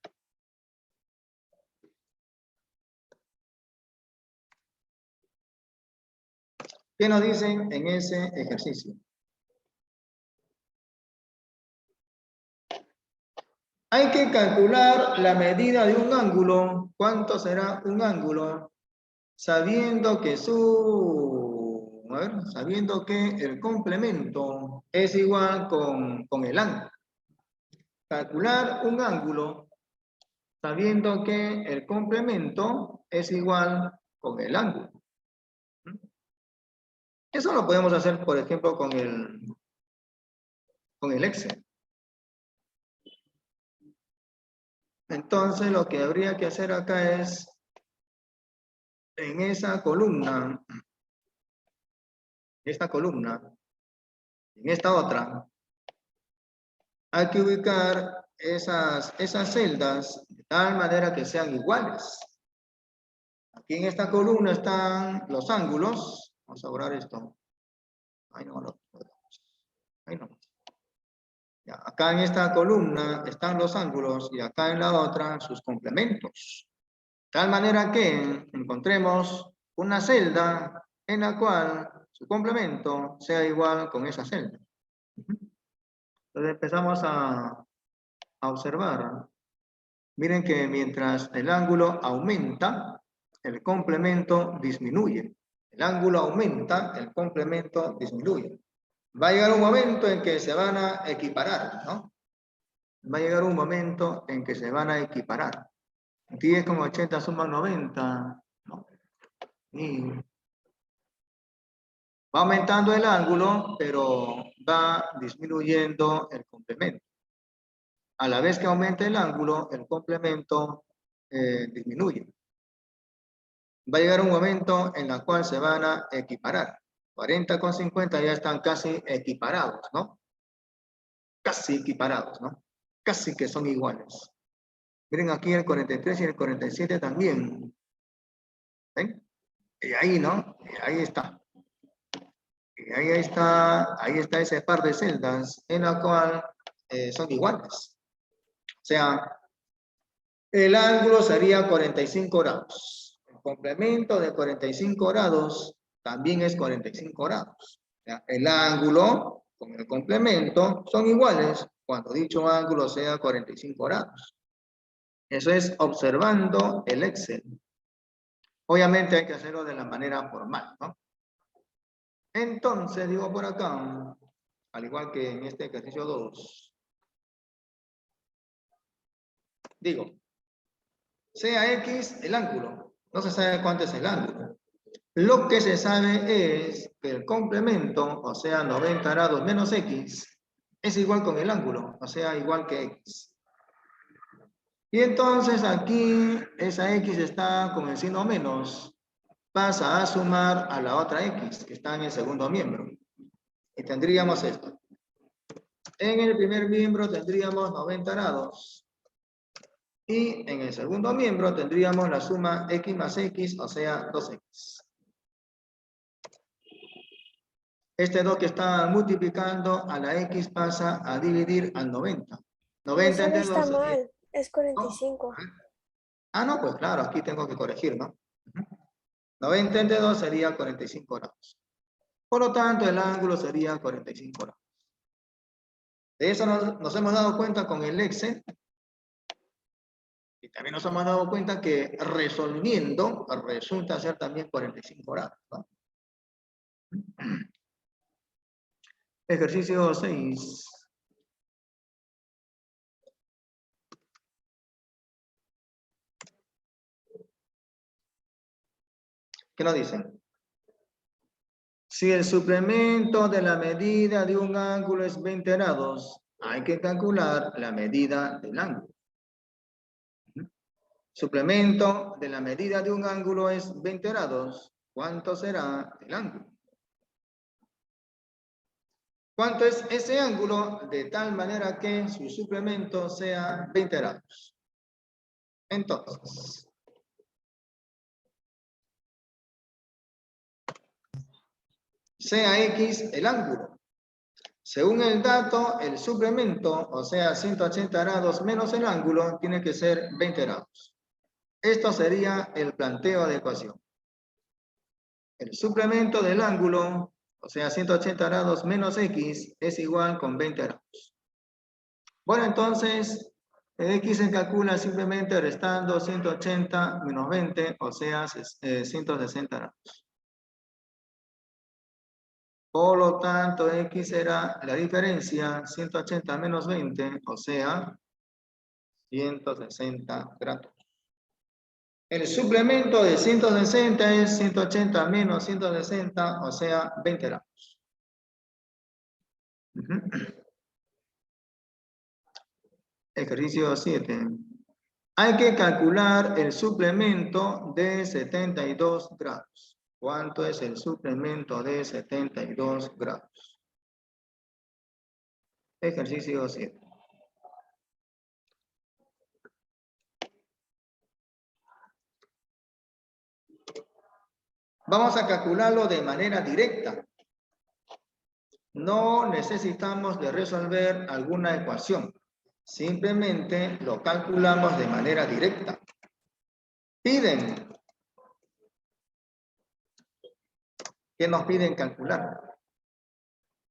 ¿Qué nos dicen en ese ejercicio? Hay que calcular la medida de un ángulo. ¿Cuánto será un ángulo? Sabiendo que sabiendo que el complemento es igual con el ángulo. Calcular un ángulo sabiendo que el complemento es igual con el ángulo. Eso lo podemos hacer, por ejemplo, con el Excel. Entonces, lo que habría que hacer acá es, en esta columna, en esta otra, hay que ubicar esas celdas de tal manera que sean iguales. Aquí en esta columna están los ángulos. Vamos a borrar esto. Ahí no. Ya, acá en esta columna están los ángulos y acá en la otra sus complementos. De tal manera que encontremos una celda en la cual su complemento sea igual con esa celda. Entonces empezamos a observar. Miren que mientras el ángulo aumenta, el complemento disminuye. El ángulo aumenta, el complemento disminuye. Va a llegar un momento en que se van a equiparar, ¿no? Va a llegar un momento en que se van a equiparar. 10 con 80 suman 90, ¿no? Y va aumentando el ángulo, pero va disminuyendo el complemento. A la vez que aumenta el ángulo, el complemento disminuye. Va a llegar un momento en el cual se van a equiparar. 40 con 50 ya están casi equiparados, ¿no? Casi equiparados, ¿no? Casi que son iguales. Miren aquí el 43 y el 47 también. ¿Ven? Y ahí, ¿no? Y ahí está. Y ahí está ese par de celdas en la cual son iguales. O sea, el ángulo sería 45 grados. El complemento de 45 grados también es 45 grados. O sea, el ángulo con el complemento son iguales cuando dicho ángulo sea 45 grados. Eso es observando el Excel. Obviamente hay que hacerlo de la manera formal, ¿no? Entonces, digo por acá, al igual que en este ejercicio 2, digo, sea X el ángulo. No se sabe cuánto es el ángulo. Lo que se sabe es que el complemento, o sea, 90 grados menos X, es igual con el ángulo, o sea, igual que X. Y entonces aquí esa X está con el signo menos, pasa a sumar a la otra X, que está en el segundo miembro. Y tendríamos esto. En el primer miembro tendríamos 90 grados. Y en el segundo miembro tendríamos la suma X más X, o sea, 2X. Este 2 que está multiplicando a la X pasa a dividir al 90. 90 Profesor, entre está 2 sería... mal, es 45. no, pues claro, aquí tengo que corregir, ¿no? 90 entre 2 sería 45 grados. Por lo tanto, el ángulo sería 45 grados. De eso nos hemos dado cuenta con el Excel. Y también nos hemos dado cuenta que resolviendo resulta ser también 45 grados, ¿no? Ejercicio 6. ¿Qué nos dicen? Si el suplemento de la medida de un ángulo es 20 grados, hay que calcular la medida del ángulo. Suplemento de la medida de un ángulo es 20 grados. ¿Cuánto será el ángulo? ¿Cuánto es ese ángulo? De tal manera que su suplemento sea 20 grados. Entonces, sea X el ángulo. Según el dato, el suplemento, o sea, 180 grados menos el ángulo, tiene que ser 20 grados. Esto sería el planteo de ecuación. El suplemento del ángulo, o sea, 180 grados menos X, es igual con 20 grados. Bueno, entonces, X se calcula simplemente restando 180 menos 20, o sea, 160 grados. Por lo tanto, X será la diferencia, 180 menos 20, o sea, 160 grados. El suplemento de 160 es 180 menos 160, o sea, 20 grados. Ejercicio 7. Hay que calcular el suplemento de 72 grados. ¿Cuánto es el suplemento de 72 grados? Ejercicio 7. Vamos a calcularlo de manera directa. No necesitamos de resolver alguna ecuación. Simplemente lo calculamos de manera directa. Piden. ¿Qué nos piden calcular?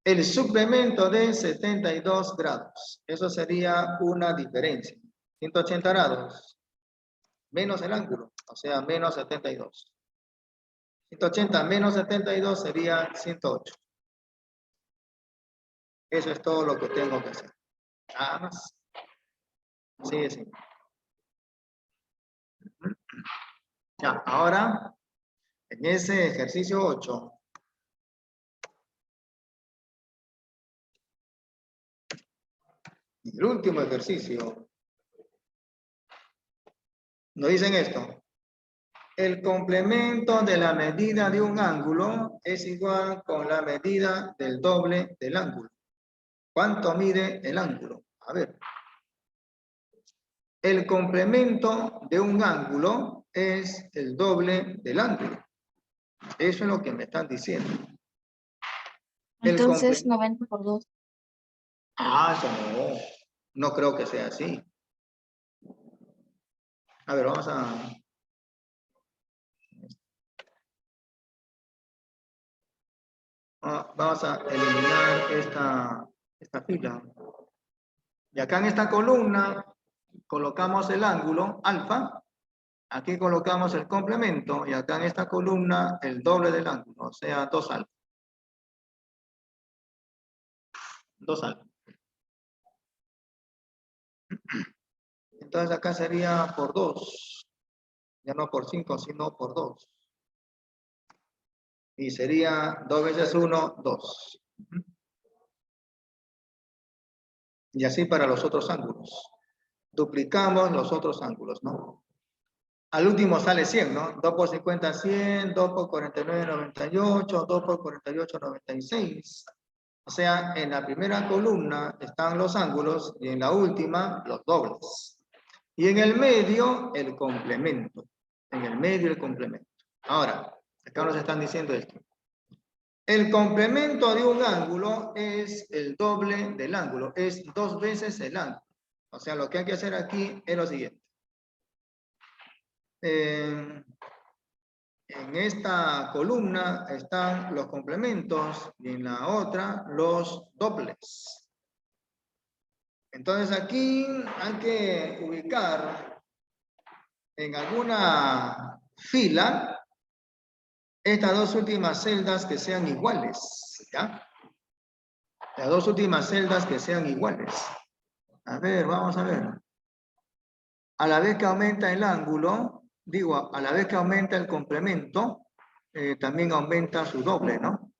El suplemento de 72 grados. Eso sería una diferencia. 180 grados menos el ángulo, o sea, menos 72. 180 menos 72 sería 108. Eso es todo lo que tengo que hacer. Nada más. Sí, sí. Ya, ahora, en ese ejercicio 8, el último ejercicio, nos dicen esto. El complemento de la medida de un ángulo es igual con la medida del doble del ángulo. ¿Cuánto mide el ángulo? A ver. El complemento de un ángulo es el doble del ángulo. Eso es lo que me están diciendo. Entonces, 90 por 2. Ah, eso no. No creo que sea así. A ver, vamos a eliminar esta fila. Y acá en esta columna colocamos el ángulo alfa. Aquí colocamos el complemento y acá en esta columna el doble del ángulo, o sea, 2 alfa. 2 alfa. Entonces acá sería por 2. Ya no por 5, sino por 2. Y sería 2 veces 1, 2. Y así para los otros ángulos. Duplicamos los otros ángulos, ¿no? Al último sale 100, ¿no? 2 por 50, 100, 2 por 49, 98, 2 por 48, 96. O sea, en la primera columna están los ángulos y en la última los dobles. Y en el medio el complemento. En el medio el complemento. Ahora, acá nos están diciendo esto. El complemento de un ángulo es el doble del ángulo. Es 2 veces el ángulo. O sea, lo que hay que hacer aquí es lo siguiente. En esta columna están los complementos y en la otra los dobles. Entonces aquí hay que ubicar en alguna fila estas dos últimas celdas que sean iguales, ¿ya? Las dos últimas celdas que sean iguales. A ver, vamos a ver. A la vez que aumenta el ángulo, digo, a la vez que aumenta el complemento, también aumenta su doble, ¿no?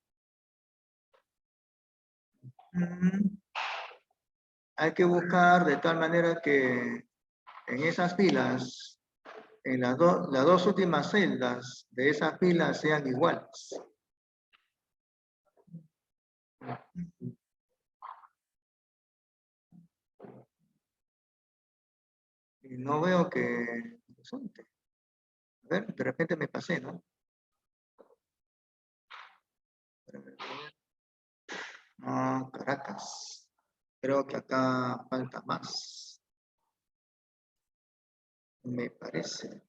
Hay que buscar de tal manera que en esas filas, en las dos últimas celdas de esas filas sean iguales. Y no veo que resulte. A ver, de repente me pasé, ¿no? Ah, Caracas. Creo que acá falta más. Me parece.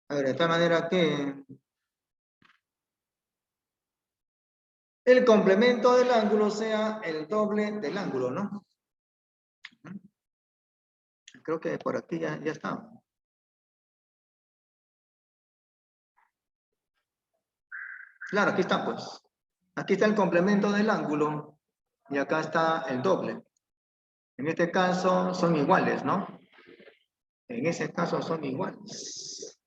A ver, de tal manera que el complemento del ángulo sea el doble del ángulo, ¿no? creo que por aquí ya está. Claro, aquí está pues. Aquí está el complemento del ángulo y acá está el doble. En este caso son iguales, ¿no? En ese caso son iguales.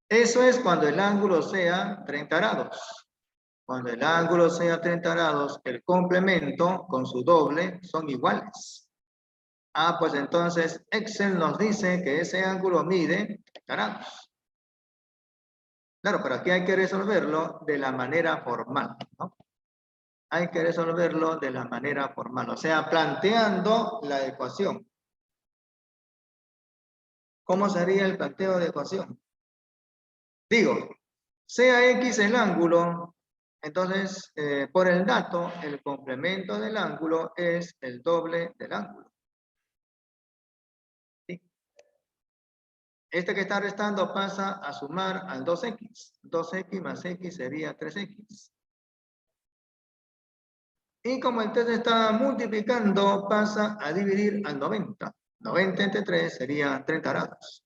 Eso es cuando el ángulo sea 30 grados. Cuando el ángulo sea 30 grados, el complemento con su doble son iguales. Ah, pues entonces Excel nos dice que ese ángulo mide 30 grados. Claro, pero aquí hay que resolverlo de la manera formal, ¿no? Hay que resolverlo de la manera formal, o sea, planteando la ecuación. ¿Cómo sería el planteo de ecuación? Digo, sea X el ángulo, entonces, por el dato, el complemento del ángulo es el doble del ángulo. ¿Sí? Este que está restando pasa a sumar al 2x. 2x más x sería 3x. Y como el 3 está multiplicando, pasa a dividir al 90. 90 entre 3 sería 30 grados.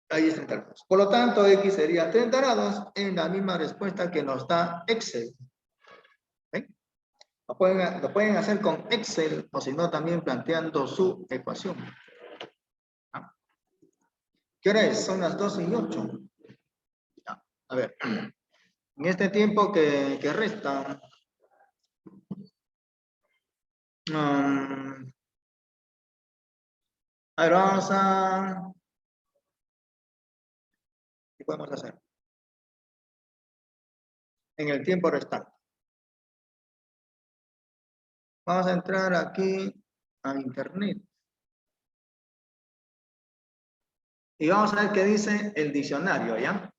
Ahí es 30 grados. Por lo tanto, X sería 30 grados en la misma respuesta que nos da Excel. ¿Sí? Lo pueden hacer con Excel o si no también planteando su ecuación. ¿Ah? ¿Qué hora es? Son las 12:08. A ver, en este tiempo que resta, a ver, vamos a... ¿Qué podemos hacer? En el tiempo restante. Vamos a entrar aquí a internet. Y vamos a ver qué dice el diccionario, ¿ya?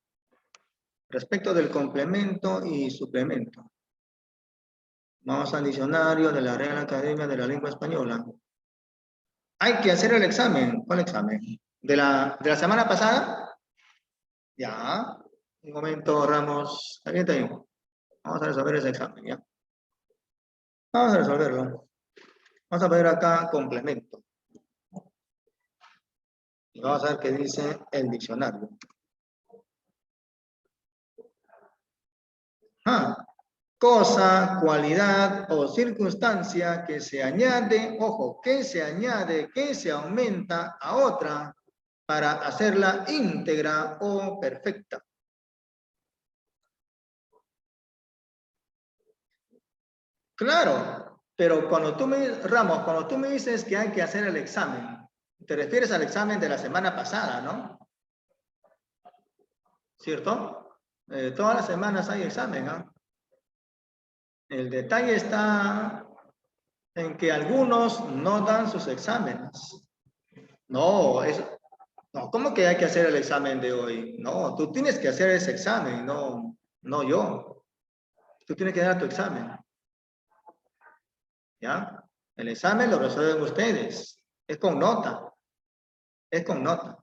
Respecto del complemento y suplemento. Vamos al diccionario de la Real Academia de la Lengua Española. Hay que hacer el examen. ¿Cuál examen? ¿De la semana pasada? Ya. Un momento, Ramos. Avienta ahí. Vamos a resolver ese examen, ¿ya? Vamos a resolverlo. Vamos a ver acá complemento. Y vamos a ver qué dice el diccionario. Cosa, cualidad o circunstancia que se añade, ojo, que se añade, que se aumenta a otra para hacerla íntegra o perfecta. Claro, pero Ramos, cuando tú me dices que hay que hacer el examen, te refieres al examen de la semana pasada, ¿no? ¿Cierto? Todas las semanas hay examen, ¿no? El detalle está en que algunos no dan sus exámenes. No, ¿cómo que hay que hacer el examen de hoy? No, tú tienes que hacer ese examen, no yo. Tú tienes que dar tu examen. ¿Ya? El examen lo resuelven ustedes. Es con nota. Es con nota.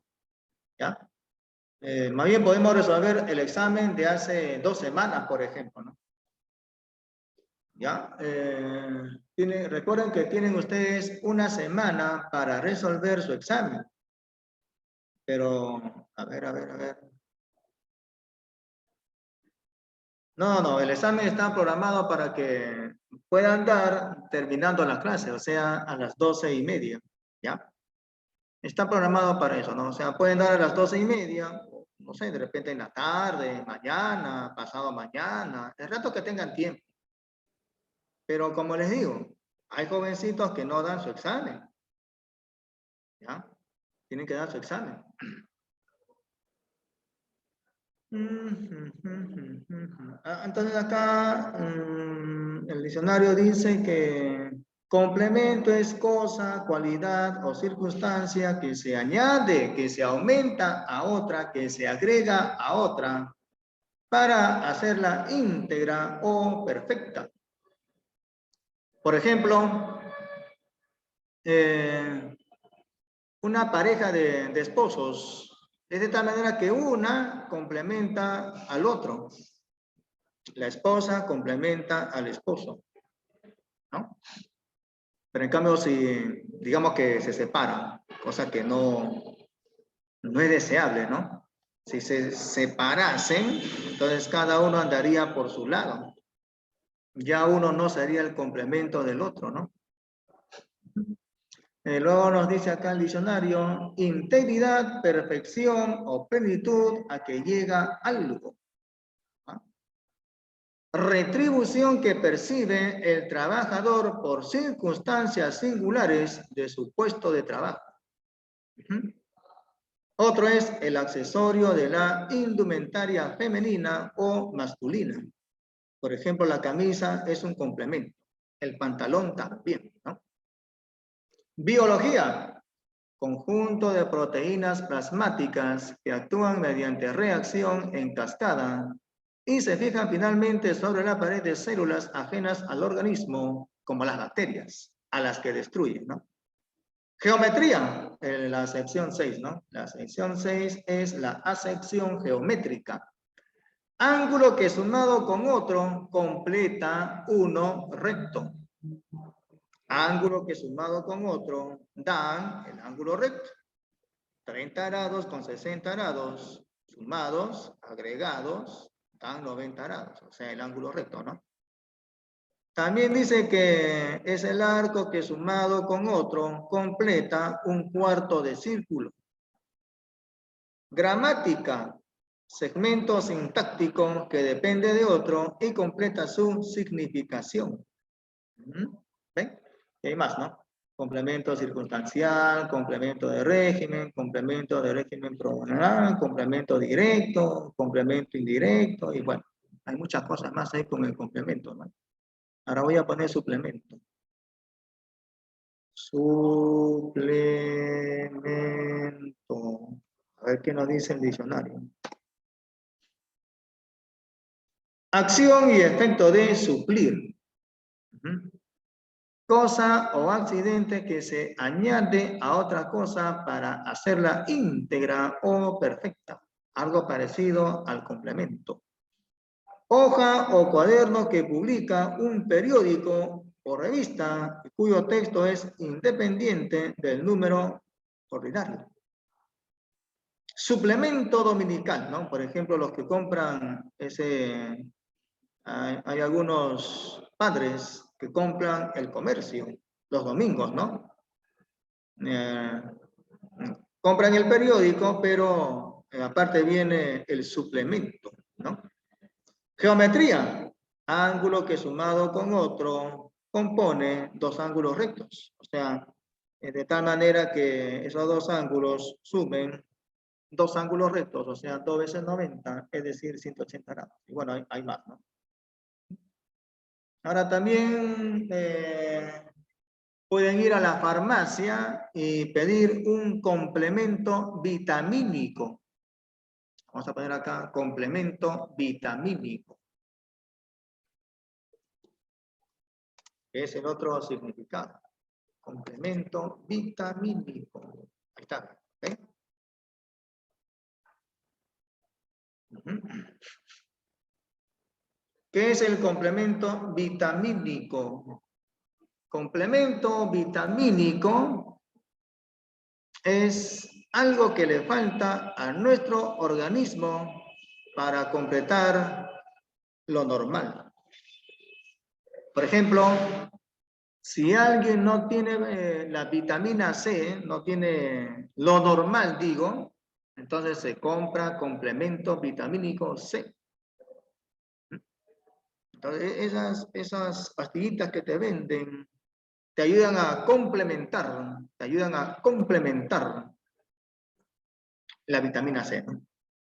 ¿Ya? Más bien podemos resolver el examen de hace 2 semanas, por ejemplo, ¿no? ¿Ya? Recuerden que tienen ustedes una semana para resolver su examen. Pero, a ver. No, el examen está programado para que puedan dar terminando la clase, o sea, a las 12:30, ¿ya? Está programado para eso, ¿no? O sea, pueden dar a las 12:30, no sé, de repente en la tarde, mañana, pasado mañana, el rato que tengan tiempo. Pero como les digo, hay jovencitos que no dan su examen, ¿ya? Tienen que dar su examen. Entonces acá el diccionario dice que complemento es cosa, cualidad o circunstancia que se añade, que se aumenta a otra, que se agrega a otra para hacerla íntegra o perfecta. Por ejemplo, una pareja de esposos es de tal manera que una complementa al otro. La esposa complementa al esposo, ¿no? Pero en cambio, si digamos que se separan, cosa que no es deseable, ¿no? Si se separasen, entonces cada uno andaría por su lado. Ya uno no sería el complemento del otro, ¿no? Luego nos dice acá el diccionario, integridad, perfección o plenitud a que llega algo. ¿Ah? Retribución que percibe el trabajador por circunstancias singulares de su puesto de trabajo. Otro es el accesorio de la indumentaria femenina o masculina. Por ejemplo, la camisa es un complemento. El pantalón también, ¿no? Biología. Conjunto de proteínas plasmáticas que actúan mediante reacción en cascada y se fijan finalmente sobre la pared de células ajenas al organismo, como las bacterias, a las que destruyen, ¿no? Geometría, la sección 6, ¿no? La sección 6 es la asección geométrica. Ángulo que sumado con otro completa uno recto. Ángulo que sumado con otro dan el ángulo recto. 30 grados con 60 grados sumados, agregados, dan 90 grados. O sea, el ángulo recto, ¿no? También dice que es el arco que sumado con otro completa un cuarto de círculo. Gramática, segmento sintáctico que depende de otro y completa su significación. ¿Ven? Y hay más, ¿no? Complemento circunstancial, complemento de régimen pronominal, complemento directo, complemento indirecto, y bueno, hay muchas cosas más ahí con el complemento, ¿no? Ahora voy a poner suplemento. Suplemento. A ver qué nos dice el diccionario. Acción y efecto de suplir. Cosa o accidente que se añade a otra cosa para hacerla íntegra o perfecta. Algo parecido al complemento. Hoja o cuaderno que publica un periódico o revista cuyo texto es independiente del número ordinario. Suplemento dominical, ¿no? Por ejemplo, los que compran ese... Hay algunos padres que compran el comercio los domingos, ¿no? Compran el periódico, pero aparte viene el suplemento, ¿no? Geometría, ángulo que sumado con otro compone dos ángulos rectos. O sea, de tal manera que esos dos ángulos sumen dos ángulos rectos, o sea, 2 veces 90, es decir, 180 grados. Y bueno, hay más, ¿no? Ahora también pueden ir a la farmacia y pedir un complemento vitamínico. Vamos a poner acá complemento vitamínico. Que es el otro significado. Complemento vitamínico. Ahí está. ¿Okay? ¿Qué es el complemento vitamínico? Complemento vitamínico es algo que le falta a nuestro organismo para completar lo normal. Por ejemplo, si alguien no tiene la vitamina C, no tiene lo normal, digo, entonces se compra complemento vitamínico C. Entonces, esas pastillitas que te venden te ayudan a complementar la vitamina C, ¿no?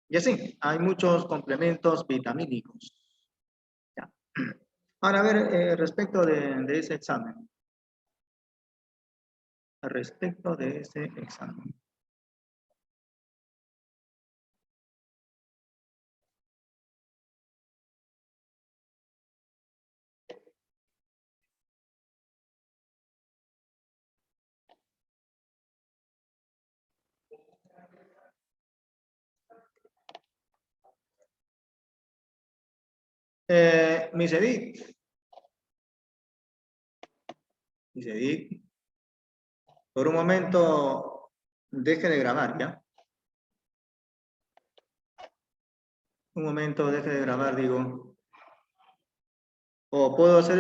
Y así, hay muchos complementos vitamínicos. Ya. Ahora, a ver, respecto de ese examen. Respecto de ese examen. Miss Edith. Miss Edith. Por un momento, deje de grabar, ¿ya? Un momento, deje de grabar, digo. O puedo hacer